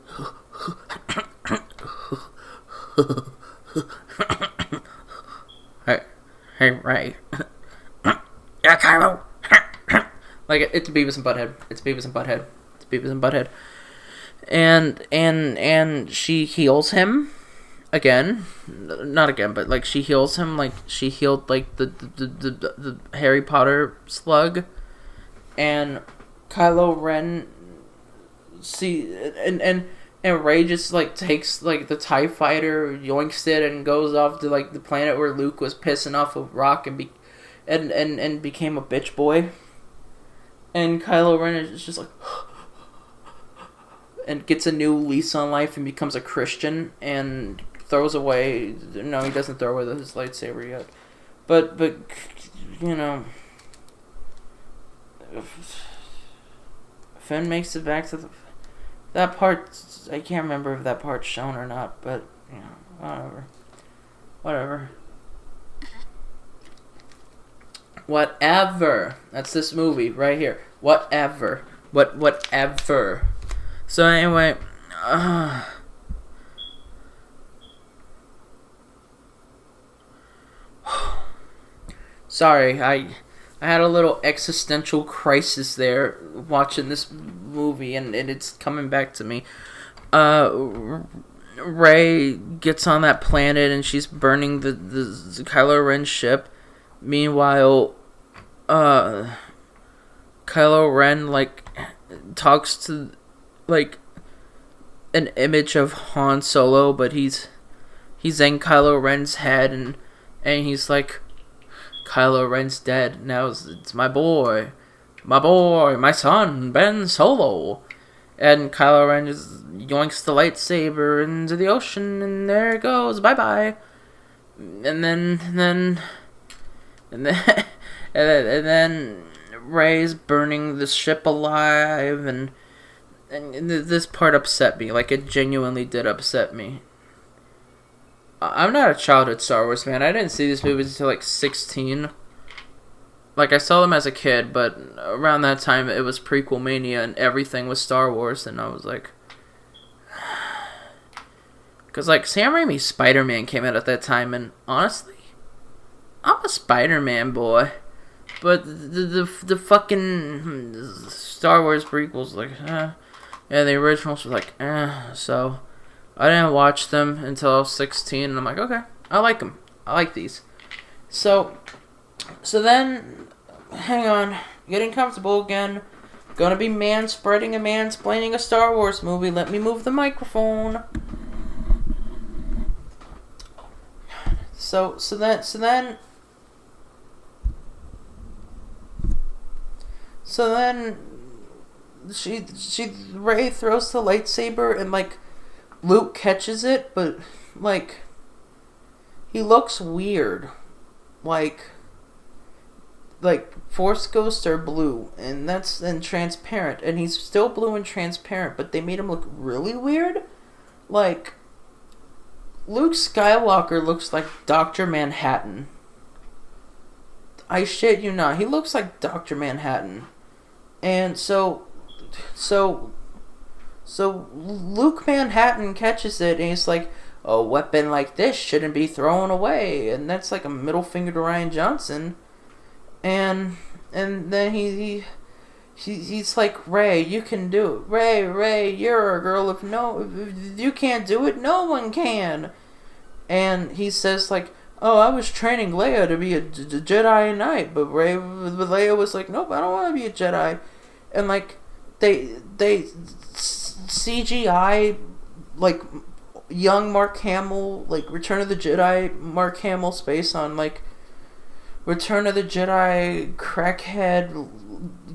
hey Rey, yeah, Kylo. Like, it's Beavis and Butthead. And she heals him again. Not again, but like she heals him like she healed like the Harry Potter slug. And Kylo Ren and Rey just like takes like the TIE fighter, yoinks it, and goes off to like the planet where Luke was pissing off a rock and became a bitch boy. And Kylo Ren is just like, and gets a new lease on life and becomes a Christian and throws away. No, he doesn't throw away his lightsaber yet, but you know, Finn makes it back to that part. I can't remember if that part's shown or not, but you know, whatever. Whatever. That's this movie right here. Whatever. Whatever. So anyway, Sorry, I had a little existential crisis there watching this movie, and it's coming back to me. Rey gets on that planet, and she's burning the Kylo Ren ship. Meanwhile, Kylo Ren like talks to like an image of Han Solo, but he's in Kylo Ren's head, and he's like, Kylo Ren's dead. Now it's my boy, my son, Ben Solo. And Kylo Ren just yoinks the lightsaber into the ocean, and there it goes. Bye bye. And then and then Rey's burning the ship alive, and this part upset me. Like, it genuinely did upset me. I'm not a childhood Star Wars fan. I didn't see these movies until like 16. Like, I saw them as a kid, but around that time it was prequel mania and everything was Star Wars, and I was like, because like Sam Raimi's Spider-Man came out at that time, and honestly, I'm a Spider-Man boy, but the fucking Star Wars prequels, like, yeah, the originals were like, so I didn't watch them until I was 16, and I'm like, okay, I like them. I like these. So then, hang on, getting comfortable again. Gonna be manspreading and mansplaining a Star Wars movie. Let me move the microphone. So then Rey throws the lightsaber, and like Luke catches it, but like he looks weird. Like Force ghosts are blue, and transparent, and he's still blue and transparent, but they made him look really weird. Like, Luke Skywalker looks like Dr. Manhattan. I shit you not. He looks like Dr. Manhattan. And so Luke Manhattan catches it, and he's like, a weapon like this shouldn't be thrown away. And that's like a middle finger to Rian Johnson. And then he's like, Rey, you can do it. Rey, you're a girl. If you can't do it, no one can. And he says like, oh, I was training Leia to be a Jedi Knight, but Leia was like, nope, I don't want to be a Jedi. And like they CGI like young Mark Hamill, like Return of the Jedi Mark Hamill space on like Return of the Jedi crackhead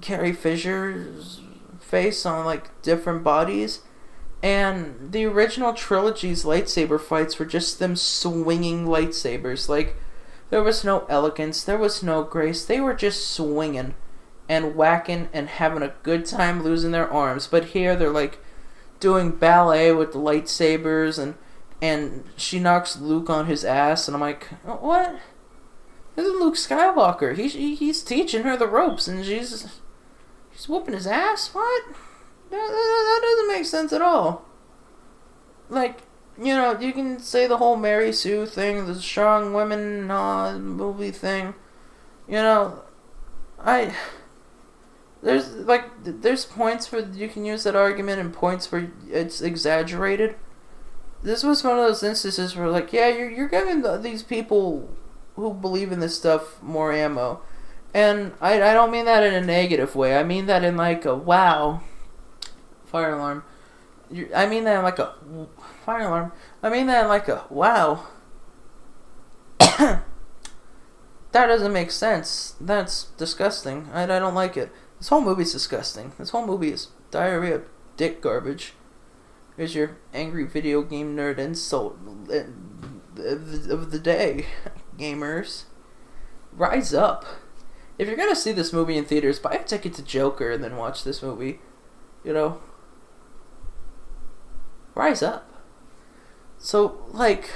Carrie Fisher's face on like different bodies, and the original trilogy's lightsaber fights were just them swinging lightsabers. Like, there was no elegance, there was no grace, they were just swinging and whacking and having a good time losing their arms. But here they're like doing ballet with the lightsabers, and she knocks Luke on his ass, and I'm like, what? This is Luke Skywalker. He's teaching her the ropes, and she's whooping his ass. What? That doesn't make sense at all. Like, you know, you can say the whole Mary Sue thing, the strong women movie thing. You know, there's points where you can use that argument, and points where it's exaggerated. This was one of those instances where, like, yeah, you're giving these people who believe in this stuff more ammo. And I don't mean that in a negative way. I mean that in like a wow. Fire alarm. I mean that in like a fire alarm. I mean that in like a wow. That doesn't make sense. That's disgusting. I don't like it. This whole movie's disgusting. This whole movie is diarrhea dick garbage. Here's your angry video game nerd insult of the day. Gamers, rise up. If you're gonna see this movie in theaters, buy a ticket to Joker and then watch this movie. You know, rise up. So, like,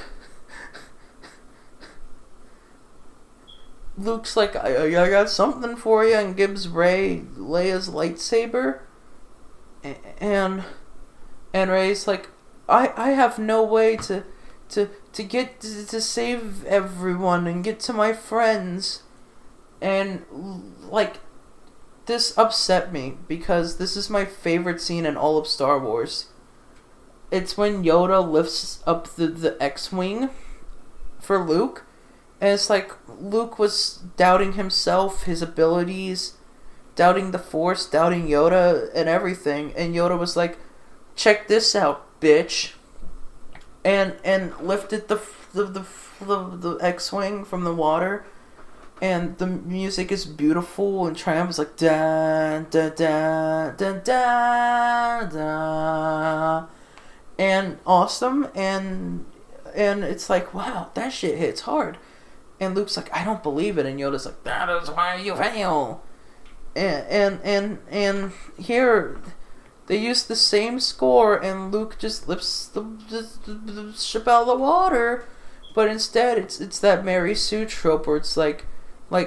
Luke's like, I got something for you, and gives Rey Leia's lightsaber, and Rey's like, I have no way to get to save everyone and get to my friends. And, like, this upset me because this is my favorite scene in all of Star Wars. It's when Yoda lifts up the X-Wing for Luke. And it's like Luke was doubting himself, his abilities, doubting the Force, doubting Yoda and everything. And Yoda was like, check this out, bitch. And lifted the X-Wing from the water. And the music is beautiful, and Triumph is like da da da da da da, and awesome, and it's like, wow, that shit hits hard. And Luke's like, I don't believe it, and Yoda's like, that is why you fail. And here they use the same score, and Luke just lifts the ship out of the water, but instead it's that Mary Sue trope where it's like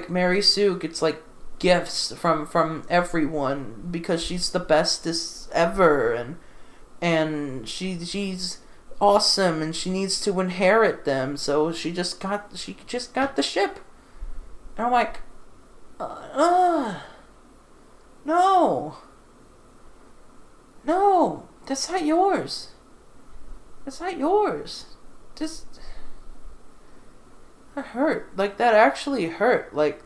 Mary Sue gets like gifts from everyone because she's the bestest ever, and she's awesome, and she needs to inherit them, so she just got the ship. And I'm like, no, that's not yours. Just. That hurt. Like, that actually hurt. Like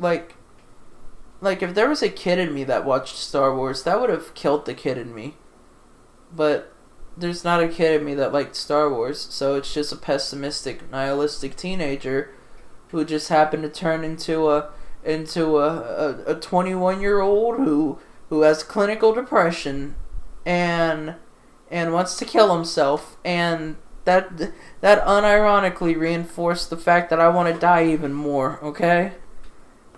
if there was a kid in me that watched Star Wars, that would have killed the kid in me. But there's not a kid in me that liked Star Wars, so it's just a pessimistic, nihilistic teenager who just happened to turn into a 21-year-old who has clinical depression and wants to kill himself, and that unironically reinforced the fact that I want to die even more, okay?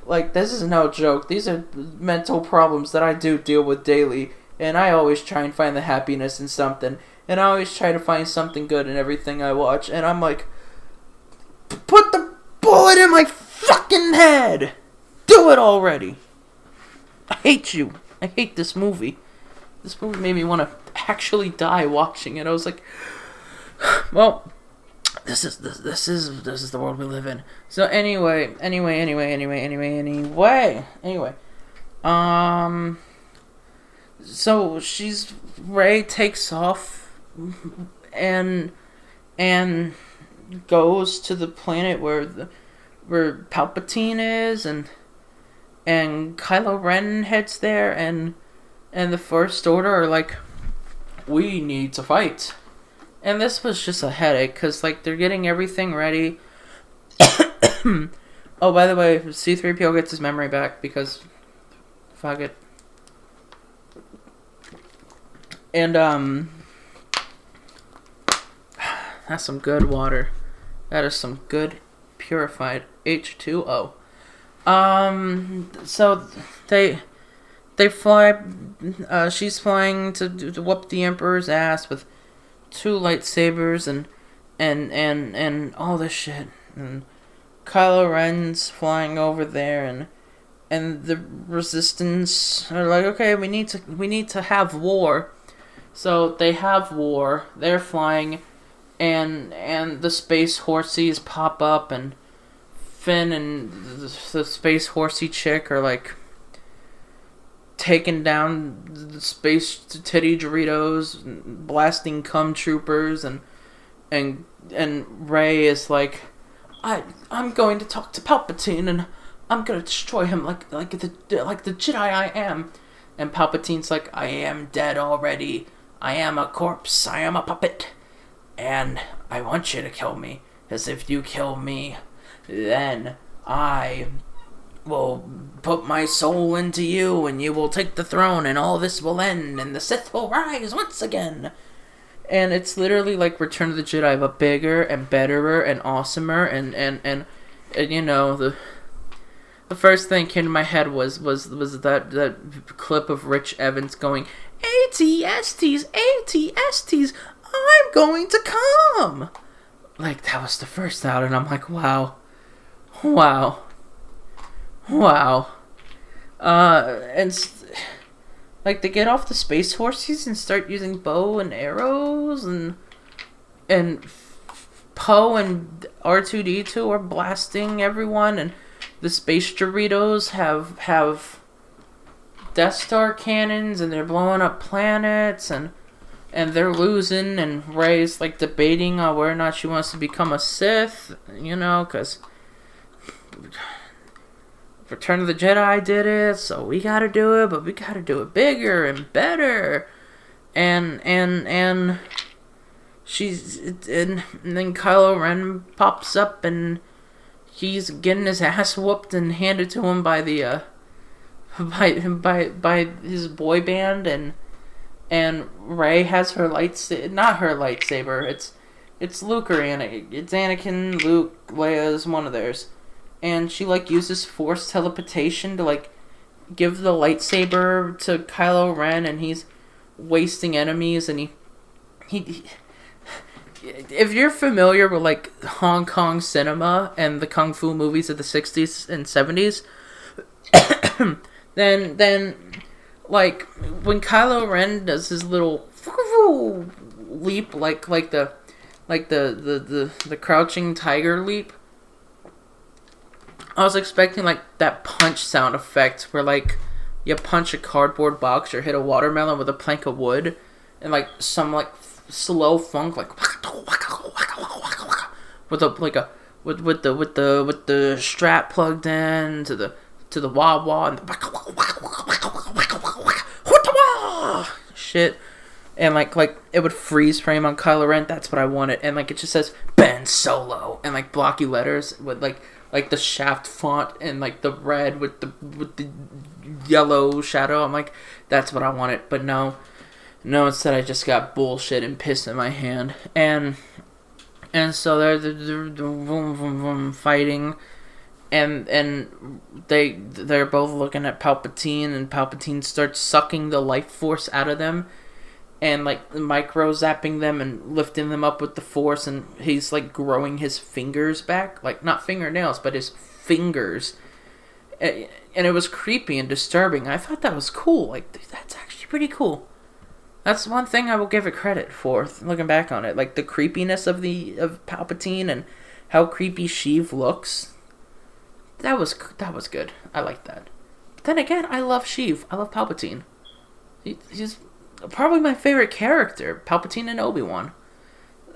Like, this is no joke. These are mental problems that I do deal with daily, and I always try and find the happiness in something, and I always try to find something good in everything I watch, and I'm like, put the bullet in my fucking head! Do it already! I hate you. I hate this movie. This movie made me want to actually die watching it. I was like, well, this is the world we live in. So anyway. So Rey takes off and goes to the planet where Palpatine is, and Kylo Ren heads there, and the First Order are like, we need to fight. And this was just a headache, because, like, they're getting everything ready. Oh, by the way, C-3PO gets his memory back, because, fuck it. And, that's some good water. That is some good, purified H2O. So, they fly, she's flying to whoop the Emperor's ass with 2 lightsabers and all this shit, and Kylo Ren's flying over there, and the Resistance are like, okay, we need to have war. So they have war. They're flying, and the space horsies pop up, and Finn and the space horsey chick are like taking down the space titty Doritos, blasting cum troopers, and Rey is like, I'm going to talk to Palpatine, and I'm gonna destroy him like the Jedi I am. And Palpatine's like, I am dead already. I am a corpse. I am a puppet, and I want you to kill me, because if you kill me, then I will put my soul into you, and you will take the throne, and all this will end, and the Sith will rise once again. And it's literally like Return of the Jedi, but bigger and betterer and awesomer, and you know, the first thing that came to my head was that clip of Rich Evans going, ATSTs, ATSTs, I'm going to come. Like, that was the first thought, and I'm like, wow. Like, they get off the space horses and start using bow and arrows, and Poe and R2-D2 are blasting everyone, the space Doritos have Death Star cannons, and they're blowing up planets, and they're losing, and Rey's like debating on whether or not she wants to become a Sith, because Return of the Jedi did it, so we gotta do it, but we gotta do it bigger and better. And then Kylo Ren pops up, and he's getting his ass whooped and handed to him by the by his boy band, and Rey has her not her lightsaber. It's Luke or Anakin. It's Anakin, Luke, Leia's, one of theirs. And she uses force teleportation to give the lightsaber to Kylo Ren, and he's wasting enemies, and he if you're familiar with Hong Kong cinema and the kung fu movies of the 60s and 70s, then when Kylo Ren does his little leap, like the crouching tiger leap, I was expecting that punch sound effect where you punch a cardboard box or hit a watermelon with a plank of wood, and some slow funk with the strap plugged in to the wah wah and the shit, and it would freeze frame on Kylo Ren. That's what I wanted, and it just says Ben Solo and blocky letters with the shaft font and the red with the yellow shadow. I'm that's what I wanted, but no, instead I just got bullshit and piss in my hand, and so they're vroom, vroom, vroom, fighting, and they're both looking at Palpatine, and Palpatine starts sucking the life force out of them, and micro zapping them and lifting them up with the force, and he's growing his fingers back, not fingernails, but his fingers, and it was creepy and disturbing. I thought that was cool. That's actually pretty cool. That's one thing I will give it credit for, looking back on it. The creepiness of Palpatine and how creepy Sheev looks. That was good. I like that. But then again, I love Sheev. I love Palpatine. He's probably my favorite character. Palpatine and Obi-Wan.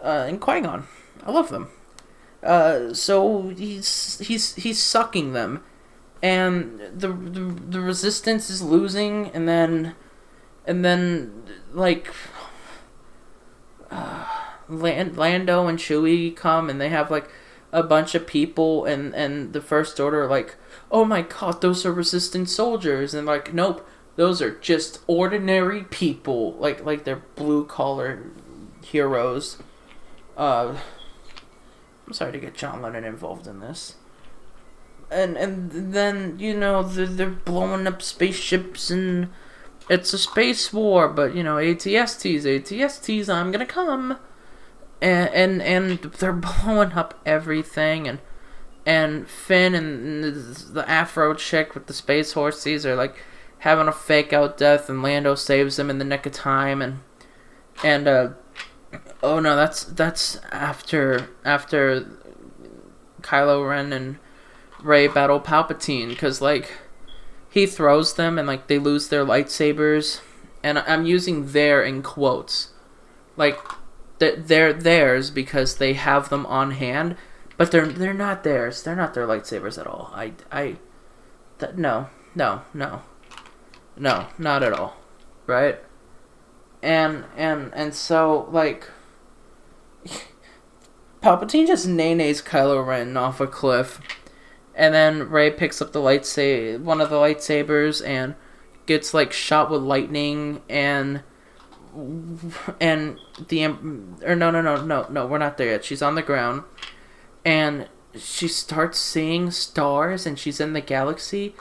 And Qui-Gon. I love them. So he's sucking them. And the Resistance is losing, and then Lando and Chewie come, and they have a bunch of people, and the First Order are oh my god, those are Resistance soldiers, and nope, those are just ordinary people, they're blue collar heroes. I'm sorry to get John Lennon involved in this. And then they're blowing up spaceships, and it's a space war, but ATSTs, I'm gonna come, and they're blowing up everything, and Finn and the Afro chick with the space horses are having a fake out death, and Lando saves them in the nick of time, and oh no, that's after Kylo Ren and Rey battle Palpatine, because he throws them, and they lose their lightsabers, and I'm using "their" in quotes, they're theirs because they have them on hand, but they're not theirs. They're not their lightsabers at all. No, not at all, right? And so Palpatine just nays Kylo Ren off a cliff. And then Rey picks up one of the lightsabers, and gets shot with lightning, no, we're not there yet. She's on the ground, and she starts seeing stars, and she's in the galaxy,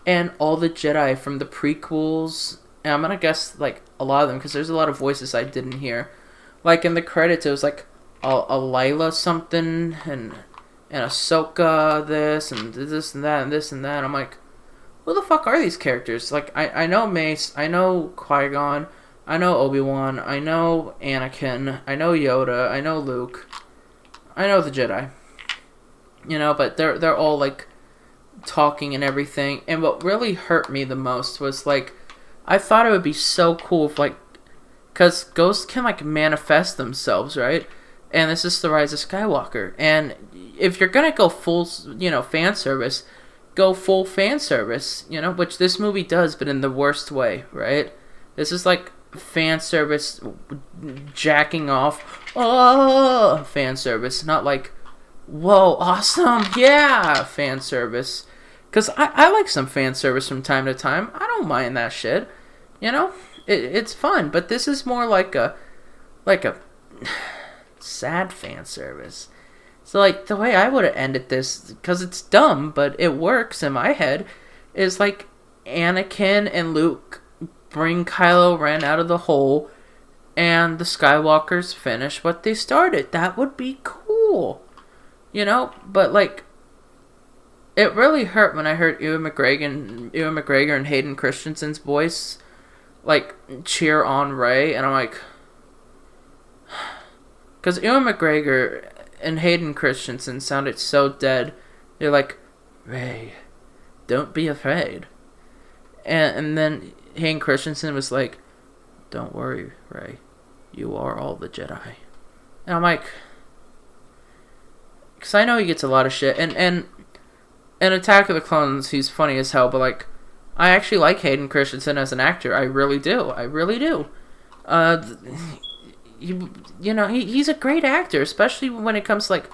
and all the Jedi from the prequels, and I'm gonna guess a lot of them, because there's a lot of voices I didn't hear. In the credits, it was a Lila something, and Ahsoka this, and this and that, and this and that. I'm who the fuck are these characters? I know Mace, I know Qui-Gon, I know Obi-Wan, I know Anakin, I know Yoda, I know Luke, I know the Jedi. But they're all talking and everything. And what really hurt me the most was like, I thought it would be so cool if like, because ghosts can like manifest themselves, right? And this is the Rise of Skywalker. And if you're gonna go full, fan service, go full fan service, which this movie does, but in the worst way, right? This is like fan service, jacking off, oh, fan service, not like, whoa, awesome, yeah, fan service. Because I like some fan service from time to time. I don't mind that shit, it's fun. But this is more like a sad fan service. So like the way I would have ended this, because it's dumb, but it works in my head, is like Anakin and Luke bring Kylo Ren out of the hole, and the Skywalkers finish what they started. That would be cool, But like, it really hurt when I heard Ewan McGregor and Hayden Christensen's voice like cheer on Rey, and I'm like, because Ewan McGregor and Hayden Christensen sounded so dead. They're like, Rey, don't be afraid. And then Hayden Christensen was like, don't worry, Rey. You are all the Jedi. And I'm like, because I know he gets a lot of shit. And in Attack of the Clones, he's funny as hell. But like, I actually like Hayden Christensen as an actor. I really do. I really do. He's a great actor, especially when it comes to like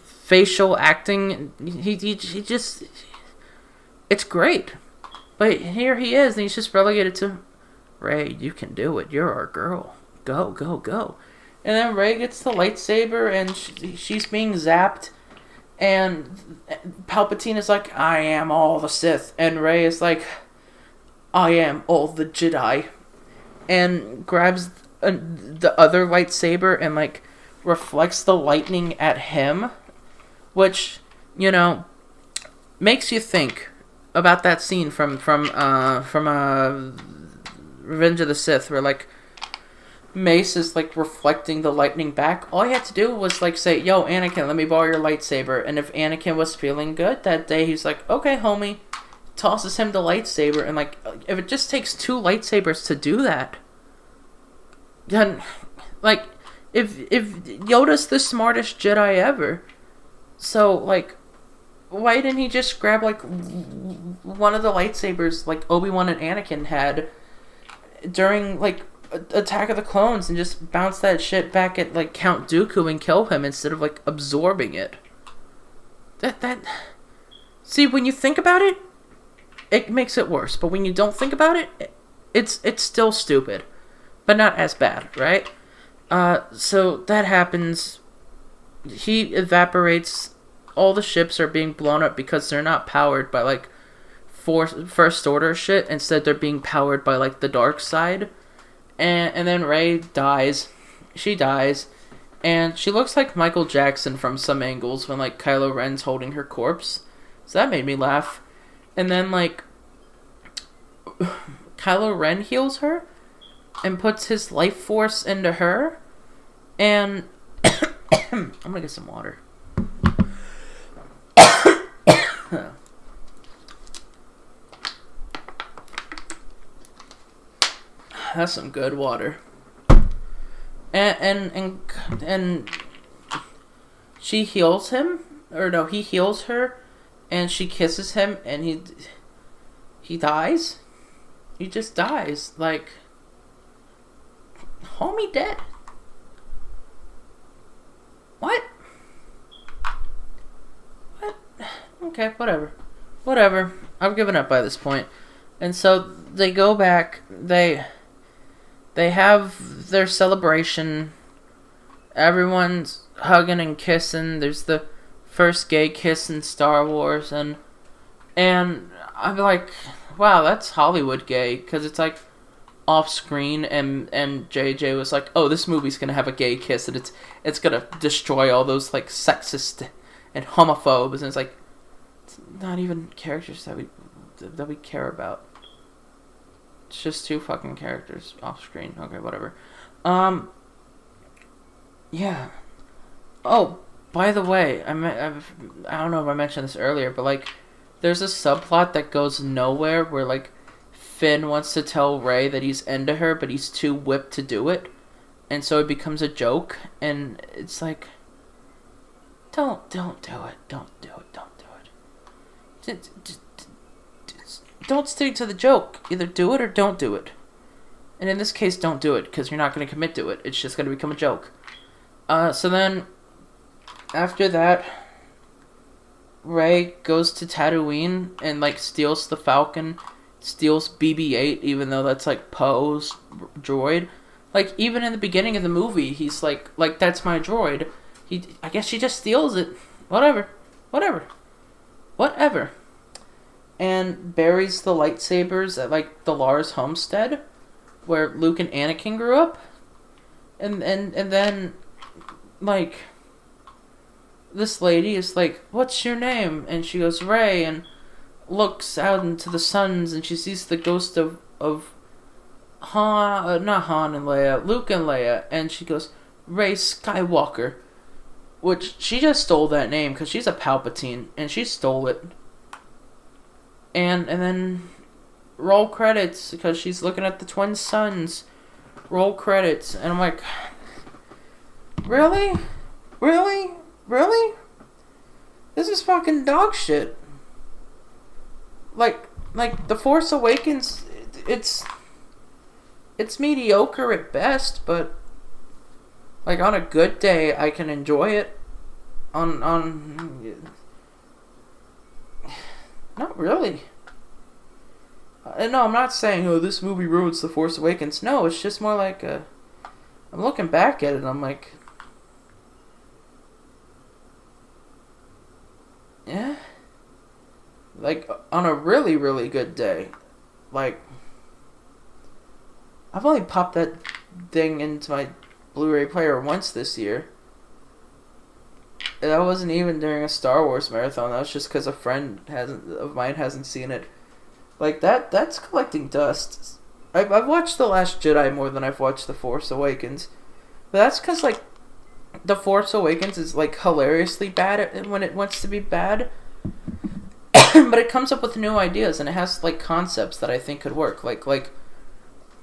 facial acting. He just, it's great. But here he is, and he's just relegated to, Rey, you can do it. You're our girl. Go, go, go. And then Rey gets the lightsaber, and she's being zapped, and Palpatine is like, I am all the Sith, and Rey is like, I am all the Jedi, and grabs the other lightsaber and like reflects the lightning at him, which makes you think about that scene from Revenge of the Sith, where like Mace is like reflecting the lightning back. All he had to do was like say, yo, Anakin, let me borrow your lightsaber. And if Anakin was feeling good that day, he's like, okay, homie, tosses him the lightsaber. And like, if it just takes 2 lightsabers to do that, then like, if Yoda's the smartest Jedi ever, so like, why didn't he just grab like one of the lightsabers like Obi-Wan and Anakin had during like Attack of the Clones, and just bounce that shit back at like Count Dooku and kill him instead of like absorbing it? That see, when you think about it, it makes it worse. But when you don't think about it, it's still stupid, but not as bad, right? So that happens. He evaporates. All the ships are being blown up because they're not powered by like First Order shit. Instead, they're being powered by like the dark side. And then Rey dies. She dies. And she looks like Michael Jackson from some angles when like Kylo Ren's holding her corpse. So that made me laugh. And then like Kylo Ren heals her and puts his life force into her. And I'm gonna get some water. That's some good water. And she heals him, or no, he heals her, and she kisses him, and he dies. He just dies. Like, homie dead. What? Okay, whatever. I've given up by this point. And so they go back. They have their celebration. Everyone's hugging and kissing. There's the first gay kiss in Star Wars, and I'm like, wow, that's Hollywood gay, because it's like off screen, and JJ was like, oh, this movie's gonna have a gay kiss, and it's gonna destroy all those like sexist and homophobes, and it's like, it's not even characters that we care about. It's just 2 fucking characters off screen. Okay, whatever. Yeah. Oh, by the way, I don't know if I mentioned this earlier, but like, there's a subplot that goes nowhere where like Finn wants to tell Rey that he's into her, but he's too whipped to do it, and so it becomes a joke, and it's like, don't do it, don't do it, don't do it. Don't stick to the joke. Either do it or don't do it. And in this case, don't do it, because you're not going to commit to it. It's just going to become a joke. So then, after that, Rey goes to Tatooine and, like, steals the Falcon, steals BB-8, even though that's, like, Poe's droid. Like, even in the beginning of the movie, he's like, that's my droid. I guess she just steals it. Whatever. And buries the lightsabers at, like, the Lars homestead, where Luke and Anakin grew up. And then, like, this lady is like, what's your name? And she goes, Rey, and looks out into the suns, and she sees the ghost of not Han and Leia, Luke and Leia, and she goes, Rey Skywalker, which she just stole that name, because she's a Palpatine, and she stole it. And then roll credits, because she's looking at the twin suns. Roll credits. And I'm like, really? This is fucking dog shit. Like The Force Awakens, it's mediocre at best, but like on a good day I can enjoy it. Not really. No, I'm not saying, oh, this movie ruins The Force Awakens. No, it's just more like I'm looking back at it and I'm like, yeah. Like, on a really, really good day. Like, I've only popped that thing into my Blu-ray player once this year. That wasn't even during a Star Wars marathon. That was just because a friend of mine hasn't seen it. Like, that's collecting dust. I've watched The Last Jedi more than I've watched The Force Awakens. But that's because, like, The Force Awakens is, like, hilariously bad when it wants to be bad. But it comes up with new ideas, and it has, like, concepts that I think could work. Like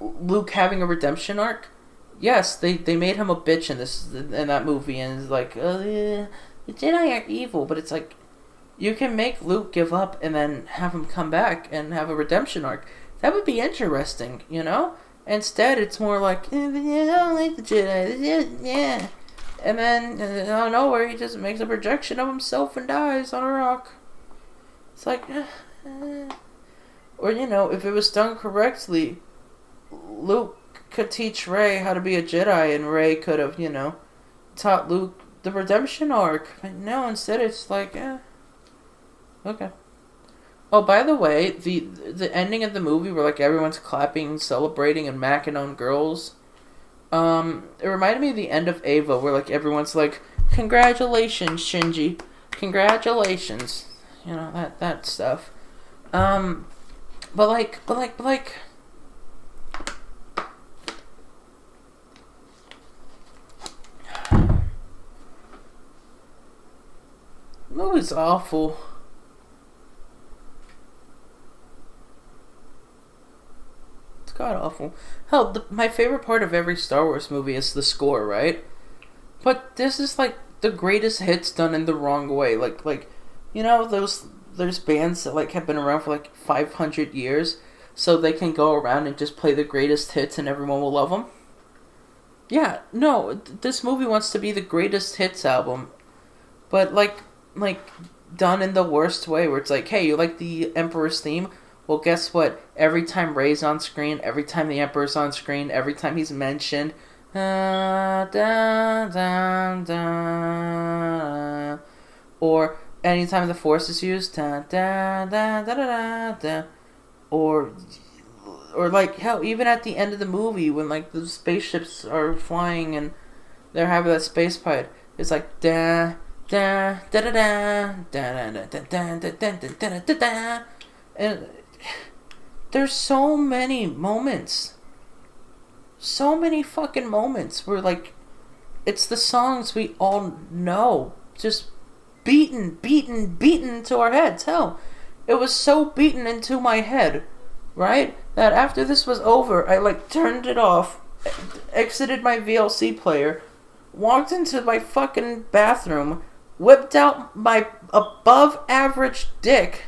Luke having a redemption arc. Yes, they made him a bitch in that movie, and it's like, the Jedi are evil, but it's like, you can make Luke give up and then have him come back and have a redemption arc. That would be interesting, you know? Instead, it's more like, I don't like the Jedi, yeah. And then, out of nowhere, he just makes a projection of himself and dies on a rock. It's like, or, you know, if it was done correctly, Luke could teach Rey how to be a Jedi, and Rey could have, you know, taught Luke the redemption arc. But no, instead it's like, okay. Oh, by the way, the ending of the movie where, like, everyone's clapping, celebrating, and macking on girls, it reminded me of the end of Ava, where, like, everyone's like, congratulations, Shinji, congratulations, you know, that stuff. But like, the movie's awful. It's god awful. Hell, my favorite part of every Star Wars movie is the score, right? But this is like the greatest hits done in the wrong way. Like, you know, there's bands that like have been around for like 500 years, so they can go around and just play the greatest hits and everyone will love them. Yeah, no, this movie wants to be the greatest hits album, but like done in the worst way, where it's like, hey, you like the Emperor's theme? Well, guess what? Every time Rey's on screen, every time the Emperor's on screen, every time he's mentioned, or anytime the Force is used, or like, hell, even at the end of the movie when like the spaceships are flying and they're having that space fight, it's like da da da da da da da da da da da da, and there's so many moments, so many fucking moments where like it's the songs we all know, just beaten to our heads. Hell, It was so beaten into my head, right? That after this was over, I turned it off, exited my VLC player, walked into my fucking bathroom, whipped out my above average dick,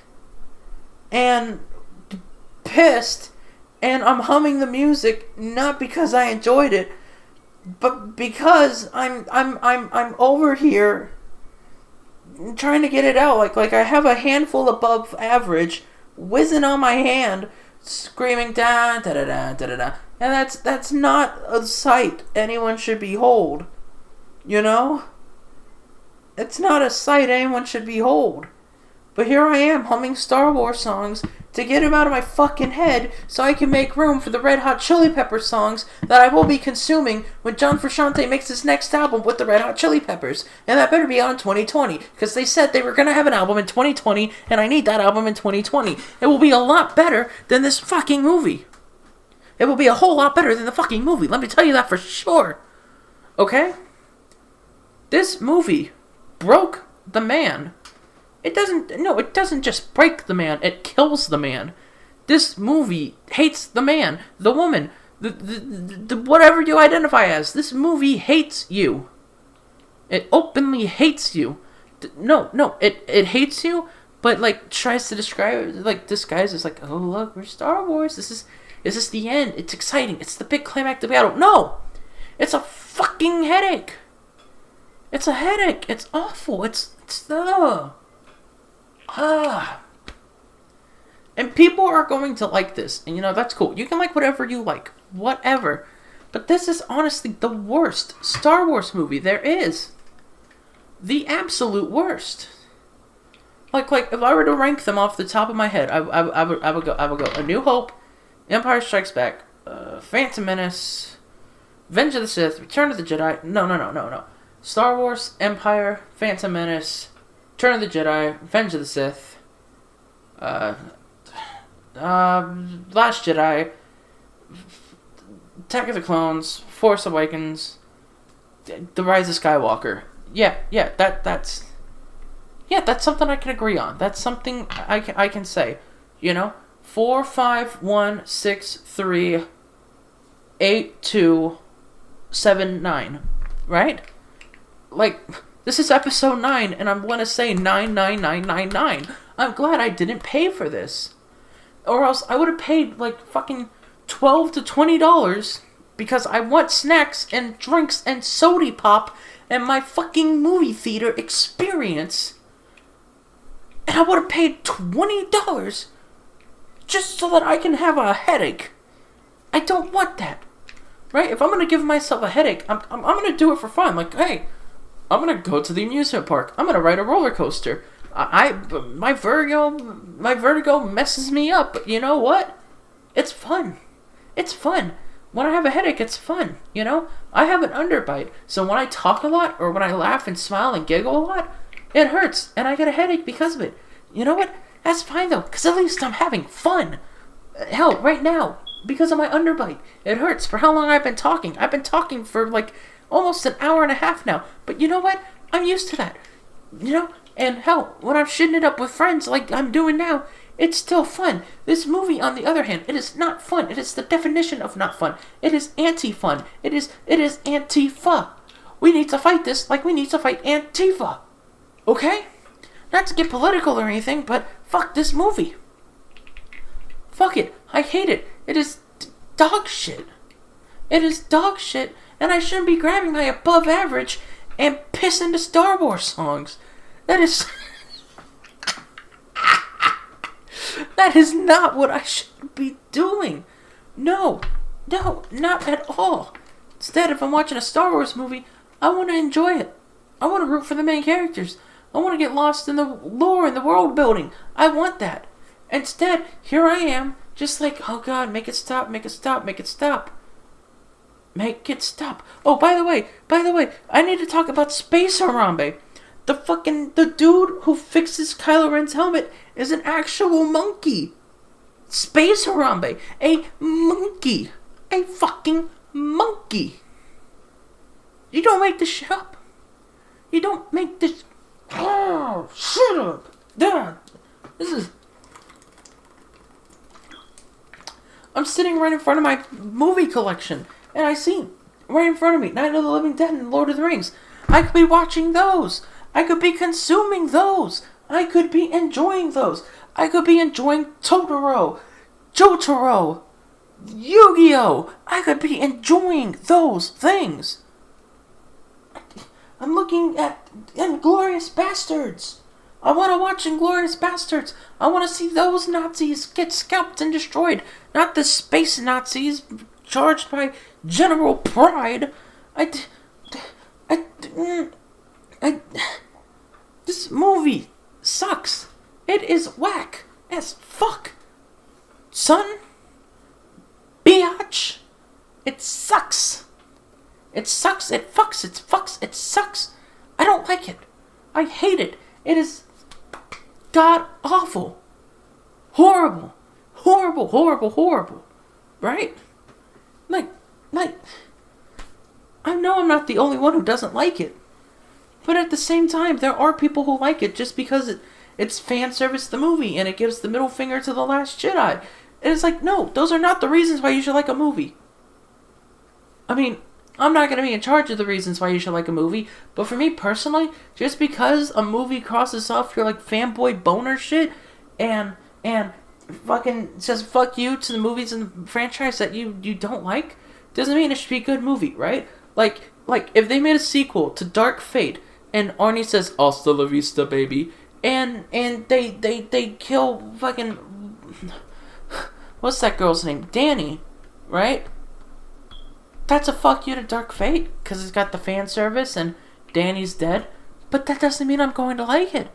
and pissed, and I'm humming the music not because I enjoyed it, but because I'm over here trying to get it out. Like I have a handful above average whizzing on my hand, screaming da da da da da da, and that's not a sight anyone should behold. You know, it's not a sight anyone should behold. But here I am humming Star Wars songs to get them out of my fucking head so I can make room for the Red Hot Chili Peppers songs that I will be consuming when John Frusciante makes his next album with the Red Hot Chili Peppers. And that better be out in 2020, because they said they were going to have an album in 2020, and I need that album in 2020. It will be a lot better than this fucking movie. It will be a whole lot better than the fucking movie. Let me tell you that for sure. Okay? This movie broke the man. It doesn't just break the man, it kills the man. This movie hates the man, the woman, the whatever you identify as. This movie hates you. It openly hates you. It hates you, but tries to describe it, disguise as oh look, we're Star Wars. Is this the end? It's exciting. It's the big climactic battle. No! It's a fucking headache. It's a headache. It's awful. It's And people are going to like this, and that's cool. You can like whatever you like, whatever. But this is honestly the worst Star Wars movie there is. The absolute worst. Like if I were to rank them off the top of my head, I would go A New Hope, Empire Strikes Back, Phantom Menace, Revenge of the Sith, Return of the Jedi. No. Star Wars, Empire, Phantom Menace, Return of the Jedi, Revenge of the Sith, Last Jedi, Attack of the Clones, Force Awakens, The Rise of Skywalker. That's something I can agree on. That's something I can say. 4, 5, 1, 6, 3, 8, 2, 7, 9. Right? This is episode 9, and I'm going to say 99999. I'm glad I didn't pay for this. Or else I would have paid fucking $12 to $20 because I want snacks and drinks and soda pop and my fucking movie theater experience. And I would have paid $20 just so that I can have a headache. I don't want that. Right? If I'm going to give myself a headache, I'm going to do it for fun. Hey, I'm going to go to the amusement park. I'm going to ride a roller coaster. My vertigo messes me up, but you know what? It's fun. It's fun. When I have a headache, it's fun, I have an underbite, so when I talk a lot, or when I laugh and smile and giggle a lot, it hurts, and I get a headache because of it. You know what? That's fine, though, because at least I'm having fun. Hell, right now, because of my underbite, it hurts. For how long I've been talking? I've been talking for, almost an hour and a half now, but you know what? I'm used to that, And hell, when I'm shitting it up with friends like I'm doing now, it's still fun. This movie, on the other hand, it is not fun. It is the definition of not fun. It is anti-fun. It is Antifa. We need to fight this like we need to fight Antifa. Okay? Not to get political or anything, but fuck this movie. Fuck it. I hate it. It is dog shit. It is dog shit, and I shouldn't be grabbing my above average and pissing to Star Wars songs. That is... That is not what I should be doing. No, not at all. Instead, if I'm watching a Star Wars movie, I want to enjoy it. I want to root for the main characters. I want to get lost in the lore and the world building. I want that. Instead, here I am, just oh God, make it stop, make it stop, make it stop. Make it stop. Oh, by the way, I need to talk about Space Harambe. The dude who fixes Kylo Ren's helmet is an actual monkey. Space Harambe. A monkey. A fucking monkey. You don't make this shit up. You don't make this... Oh, shut up. This is... I'm sitting right in front of my movie collection, and I see right in front of me Night of the Living Dead and Lord of the Rings. I could be watching those. I could be consuming those. I could be enjoying those. I could be enjoying Totoro, Jotaro, Yu-Gi-Oh! I could be enjoying those things. I'm looking at Inglourious Bastards. I want to watch Inglourious Bastards. I want to see those Nazis get scalped and destroyed. Not the space Nazis charged by General Pride. This movie sucks. It is whack as fuck. Son. Biatch. It sucks. It sucks. It fucks. It fucks. It sucks. I don't like it. I hate it. It is god awful. Horrible. Horrible, horrible, horrible. Right? Like, I know I'm not the only one who doesn't like it. But at the same time, there are people who like it just because it's fan service the movie and it gives the middle finger to The Last Jedi. And it's like, no, those are not the reasons why you should like a movie. I mean, I'm not going to be in charge of the reasons why you should like a movie, but for me personally, just because a movie crosses off your like fanboy boner shit and fucking says fuck you to the movies and the franchise that you don't like, doesn't mean it should be a good movie, right? Like if they made a sequel to Dark Fate and Arnie says hasta la vista baby and they kill fucking what's that girl's name? Danny, right? That's a fuck you to Dark Fate because it's got the fan service and Danny's dead, but that doesn't mean I'm going to like it.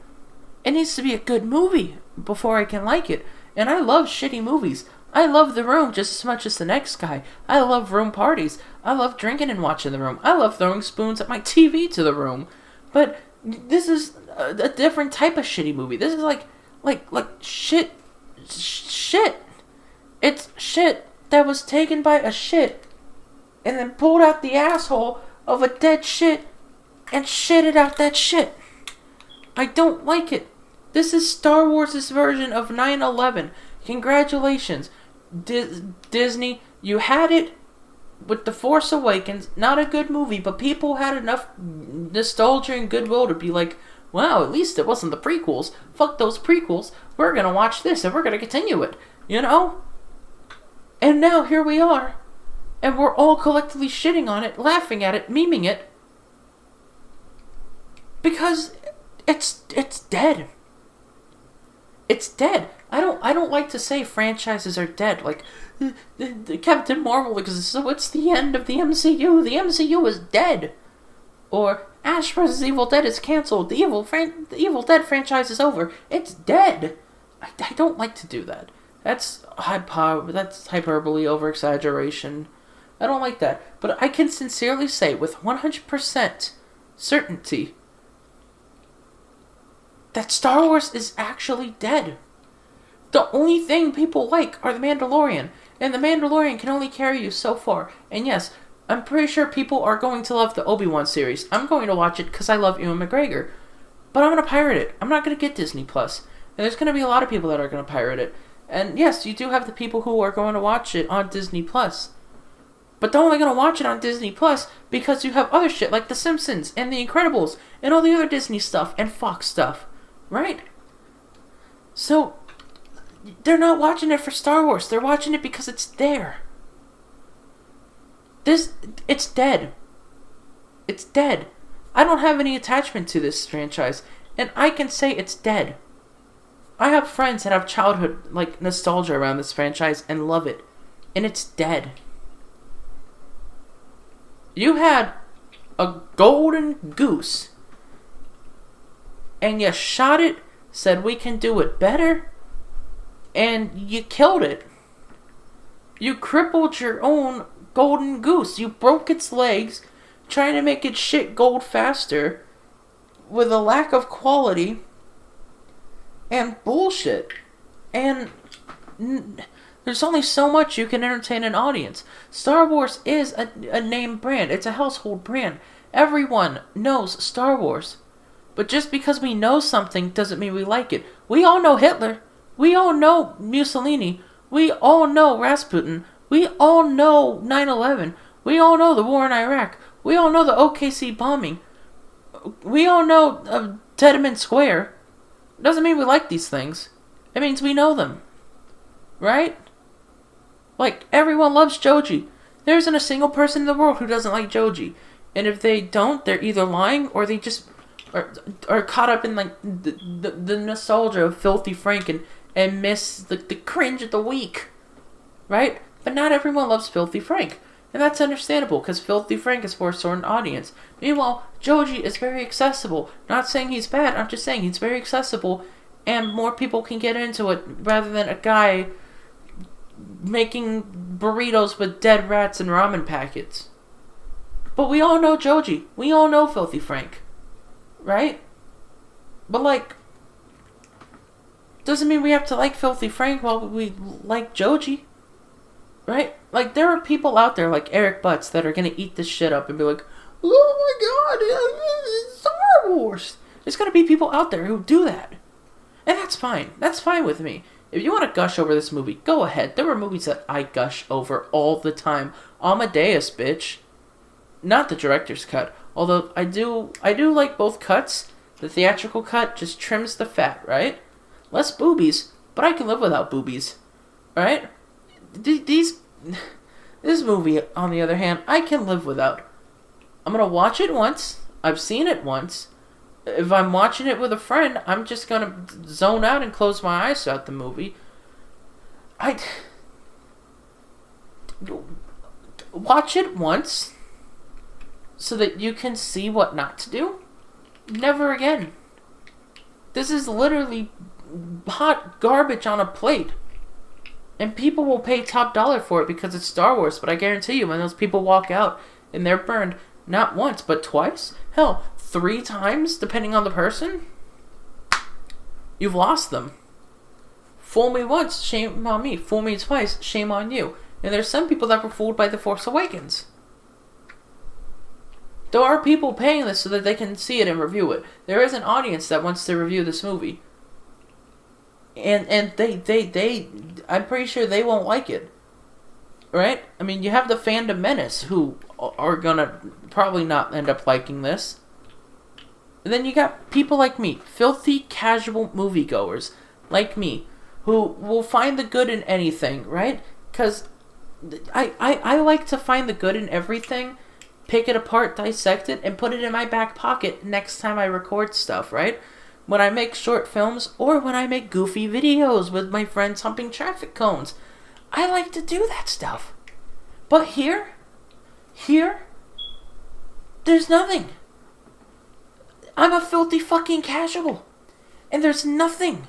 It needs to be a good movie before I can like it. And I love shitty movies. I love The Room just as much as the next guy. I love room parties. I love drinking and watching The Room. I love throwing spoons at my TV to The Room. But this is a different type of shitty movie. This is like shit. It's shit that was taken by a shit and then pulled out the asshole of a dead shit and shitted out that shit. I don't like it. This is Star Wars' version of 9/11. Congratulations. Disney, you had it with The Force Awakens. Not a good movie, but people had enough nostalgia and goodwill to be like, wow, at least it wasn't the prequels. Fuck those prequels. We're going to watch this and we're going to continue it. You know? And now here we are. And we're all collectively shitting on it, laughing at it, memeing it. Because it's dead. It's dead. I don't like to say franchises are dead. Like the Captain Marvel exists, so it's the end of the MCU. The MCU is dead. Or Ash vs. Evil Dead is canceled. The Evil Dead franchise is over. It's dead. I don't like to do that. That's hyperbole, over exaggeration. I don't like that. But I can sincerely say with 100% certainty that Star Wars is actually dead. The only thing people like are The Mandalorian. And The Mandalorian can only carry you so far. And yes, I'm pretty sure people are going to love the Obi-Wan series. I'm going to watch it because I love Ewan McGregor. But I'm going to pirate it. I'm not going to get Disney+. And there's going to be a lot of people that are going to pirate it. And yes, you do have the people who are going to watch it on Disney+. But they're only going to watch it on Disney+ because you have other shit like The Simpsons and The Incredibles and all the other Disney stuff and Fox stuff. Right? So, they're not watching it for Star Wars. They're watching it because it's there. It's dead. It's dead. I don't have any attachment to this franchise, and I can say it's dead. I have friends that have childhood, nostalgia around this franchise and love it, and it's dead. You had a golden goose, and you shot it, said we can do it better, and you killed it. You crippled your own golden goose. You broke its legs, trying to make it shit gold faster, with a lack of quality, and bullshit. And there's only so much you can entertain an audience. Star Wars is a name brand. It's a household brand. Everyone knows Star Wars. But just because we know something doesn't mean we like it. We all know Hitler. We all know Mussolini. We all know Rasputin. We all know 9/11. We all know the war in Iraq. We all know the OKC bombing. We all know Tiananmen Square. Doesn't mean we like these things. It means we know them. Right? Like, everyone loves Joji. There isn't a single person in the world who doesn't like Joji. And if they don't, they're either lying or they just are caught up in, like, the nostalgia of Filthy Frank and miss the cringe of the week. Right? But not everyone loves Filthy Frank. And that's understandable, because Filthy Frank is for a certain audience. Meanwhile, Joji is very accessible. Not saying he's bad, I'm just saying he's very accessible, and more people can get into it, rather than a guy making burritos with dead rats and ramen packets. But we all know Joji. We all know Filthy Frank. Right? But, like, doesn't mean we have to like Filthy Frank while we like Joji. Right? Like, there are people out there like Eric Butts that are gonna eat this shit up and be like, oh my god, it's Star Wars. There's gonna be people out there who do that. And that's fine. That's fine with me. If you want to gush over this movie, go ahead. There were movies that I gush over all the time. Amadeus, bitch. Not the director's cut. Although I do like both cuts. The theatrical cut just trims the fat, right? Less boobies, but I can live without boobies. Right? This movie, on the other hand, I can live without. I'm gonna watch it once. I've seen it once. If I'm watching it with a friend, I'm just gonna zone out and close my eyes throughout the movie. Watch it once so that you can see what not to do. Never again. This is literally hot garbage on a plate. And people will pay top dollar for it because it's Star Wars, but I guarantee you when those people walk out and they're burned, not once, but twice, hell, 3 times, depending on the person, you've lost them. Fool me once, shame on me. Fool me twice, shame on you. And there's some people that were fooled by The Force Awakens. There are people paying this so that they can see it and review it. There is an audience that wants to review this movie. And they I'm pretty sure they won't like it. Right? I mean, you have the fandom menace who are gonna probably not end up liking this. And then you got people like me, filthy casual moviegoers like me, who will find the good in anything, right? Because I like to find the good in everything, pick it apart, dissect it, and put it in my back pocket next time I record stuff, right? When I make short films, or when I make goofy videos with my friends humping traffic cones. I like to do that stuff. But here, there's nothing. I'm a filthy fucking casual. And there's nothing.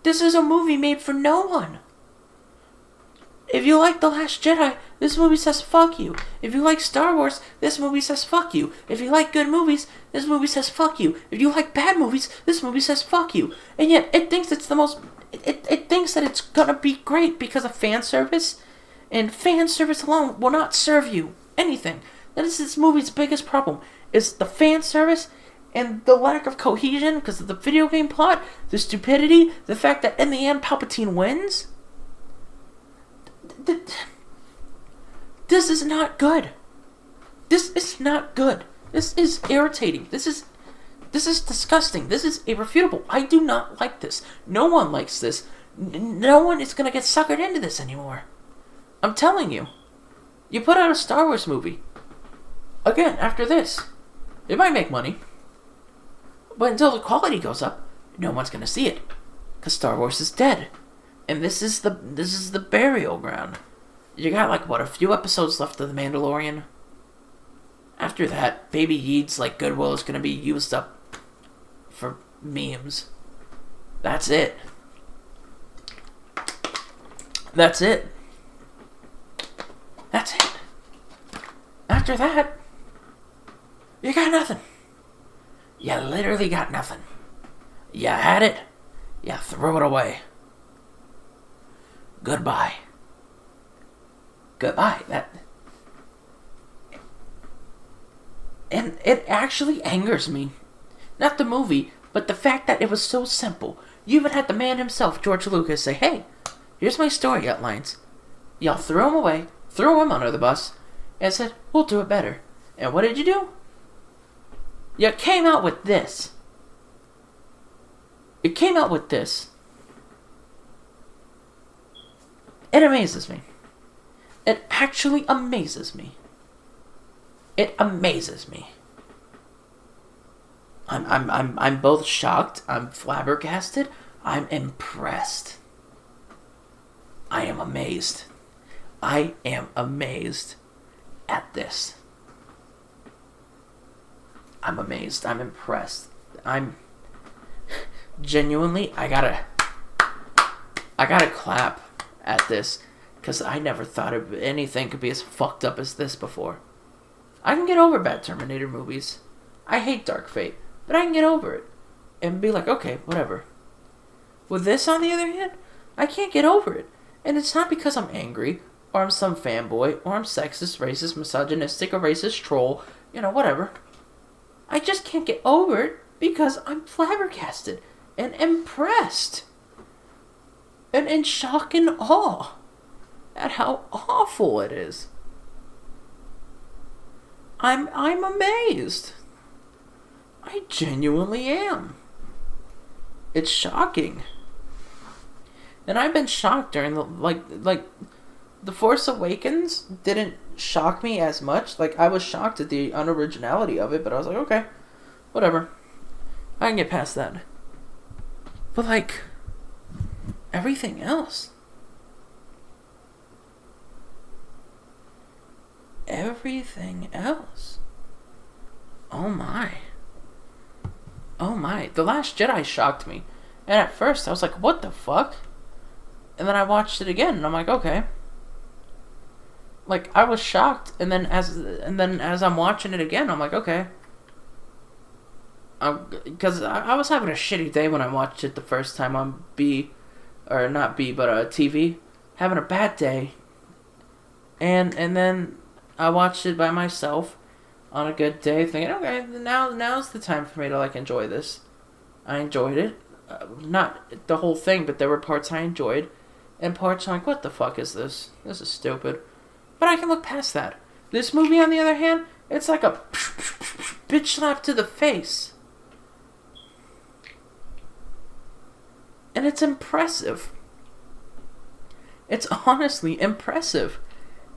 This is a movie made for no one. If you like The Last Jedi, this movie says fuck you. If you like Star Wars, this movie says fuck you. If you like good movies, this movie says fuck you. If you like bad movies, this movie says fuck you. And yet, it thinks it's the most... It thinks that it's gonna be great because of fan service. And fan service alone will not serve you anything. That is this movie's biggest problem. Is the fan service and the lack of cohesion because of the video game plot, the stupidity, the fact that in the end Palpatine wins. This is not good. This is not good. This is irritating. This is disgusting. This is irrefutable. I do not like this. No one likes this. No one is going to get suckered into this anymore. I'm telling you. You put out a Star Wars movie. Again, after this. It might make money. But until the quality goes up, no one's going to see it. Because Star Wars is dead. And this is the burial ground. You got like what, a few episodes left of The Mandalorian? After that, Baby Yeet's like goodwill is gonna be used up for memes. That's it. That's it. That's it. After that, you got nothing. You literally got nothing. You had it, you threw it away. Goodbye. Goodbye. And it actually angers me. Not the movie, but the fact that it was so simple. You even had the man himself, George Lucas, say, hey, Here's my story outlines. Y'all threw him away, threw him under the bus, and said, we'll do it better. And what did you do? You came out with this. You came out with this. It amazes me. It actually amazes me. It amazes me. I'm both shocked, I'm flabbergasted, I'm impressed. I am amazed. I am amazed at this. I'm amazed. I'm impressed. I'm genuinely, I gotta clap at this, because I never thought of anything could be as fucked up as this before. I can get over bad Terminator movies. I hate Dark Fate, but I can get over it and be like, okay, whatever. With this, on the other hand, I can't get over it. And it's not because I'm angry, or I'm some fanboy, or I'm sexist, racist, misogynistic, or racist troll, whatever. I just can't get over it because I'm flabbergasted and impressed and in shock and awe at how awful it is. I'm amazed. I genuinely am. It's shocking. And I've been shocked during The Force Awakens didn't shock me as much. I was shocked at the unoriginality of it, but I was like, okay, whatever. I can get past that. But, everything else. Everything else. Oh my. Oh my. The Last Jedi shocked me. And at first I was like, what the fuck? And then I watched it again and I'm like, okay. I was shocked, and then as I'm watching it again, I'm like, okay. Because I was having a shitty day when I watched it the first time on TV. Having a bad day. And then I watched it by myself on a good day, thinking, okay, now's the time for me to enjoy this. I enjoyed it. Not the whole thing, but there were parts I enjoyed. And parts I'm like, what the fuck is this? This is stupid. But I can look past that. This movie, on the other hand, it's like a bitch slap to the face. And it's impressive. It's honestly impressive.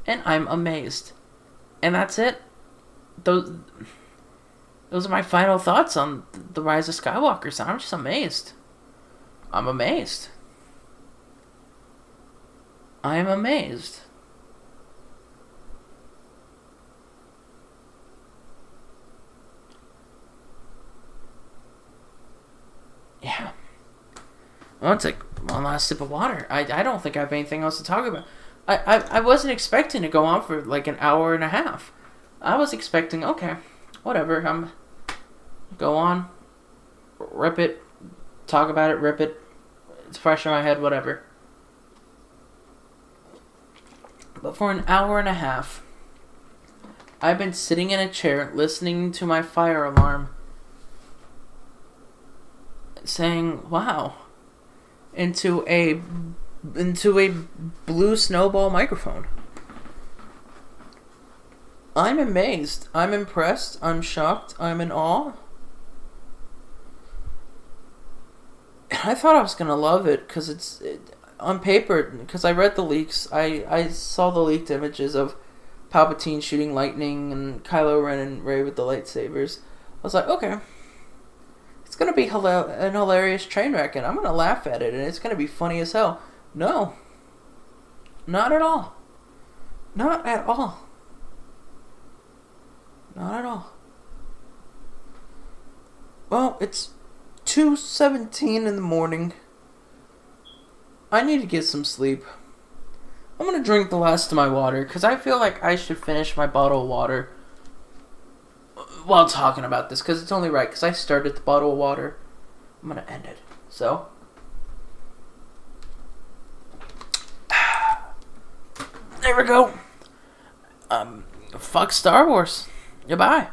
And I'm amazed. And that's it. Those are my final thoughts on The Rise of Skywalker. So I'm just amazed. I'm amazed. I am amazed. Yeah. Well, it's one last sip of water. I don't think I have anything else to talk about. I wasn't expecting to go on for an hour and a half. I was expecting, okay, whatever. Go on, rip it, talk about it, rip it. It's fresh in my head, whatever. But for an hour and a half, I've been sitting in a chair listening to my fire alarm saying, wow, into a blue snowball microphone. I'm amazed. I'm impressed. I'm shocked. I'm in awe. And I thought I was going to love it because on paper, because I read the leaks. I saw the leaked images of Palpatine shooting lightning and Kylo Ren and Rey with the lightsabers. I was like, okay. It's going to be an hilarious train wreck, and I'm going to laugh at it, and it's going to be funny as hell. No. Not at all. Not at all. Not at all. Well, it's 2:17 in the morning. I need to get some sleep. I'm going to drink the last of my water, because I feel like I should finish my bottle of water while talking about this, because it's only right, because I started the bottle of water. I'm going to end it. So, there we go. Fuck Star Wars. Goodbye.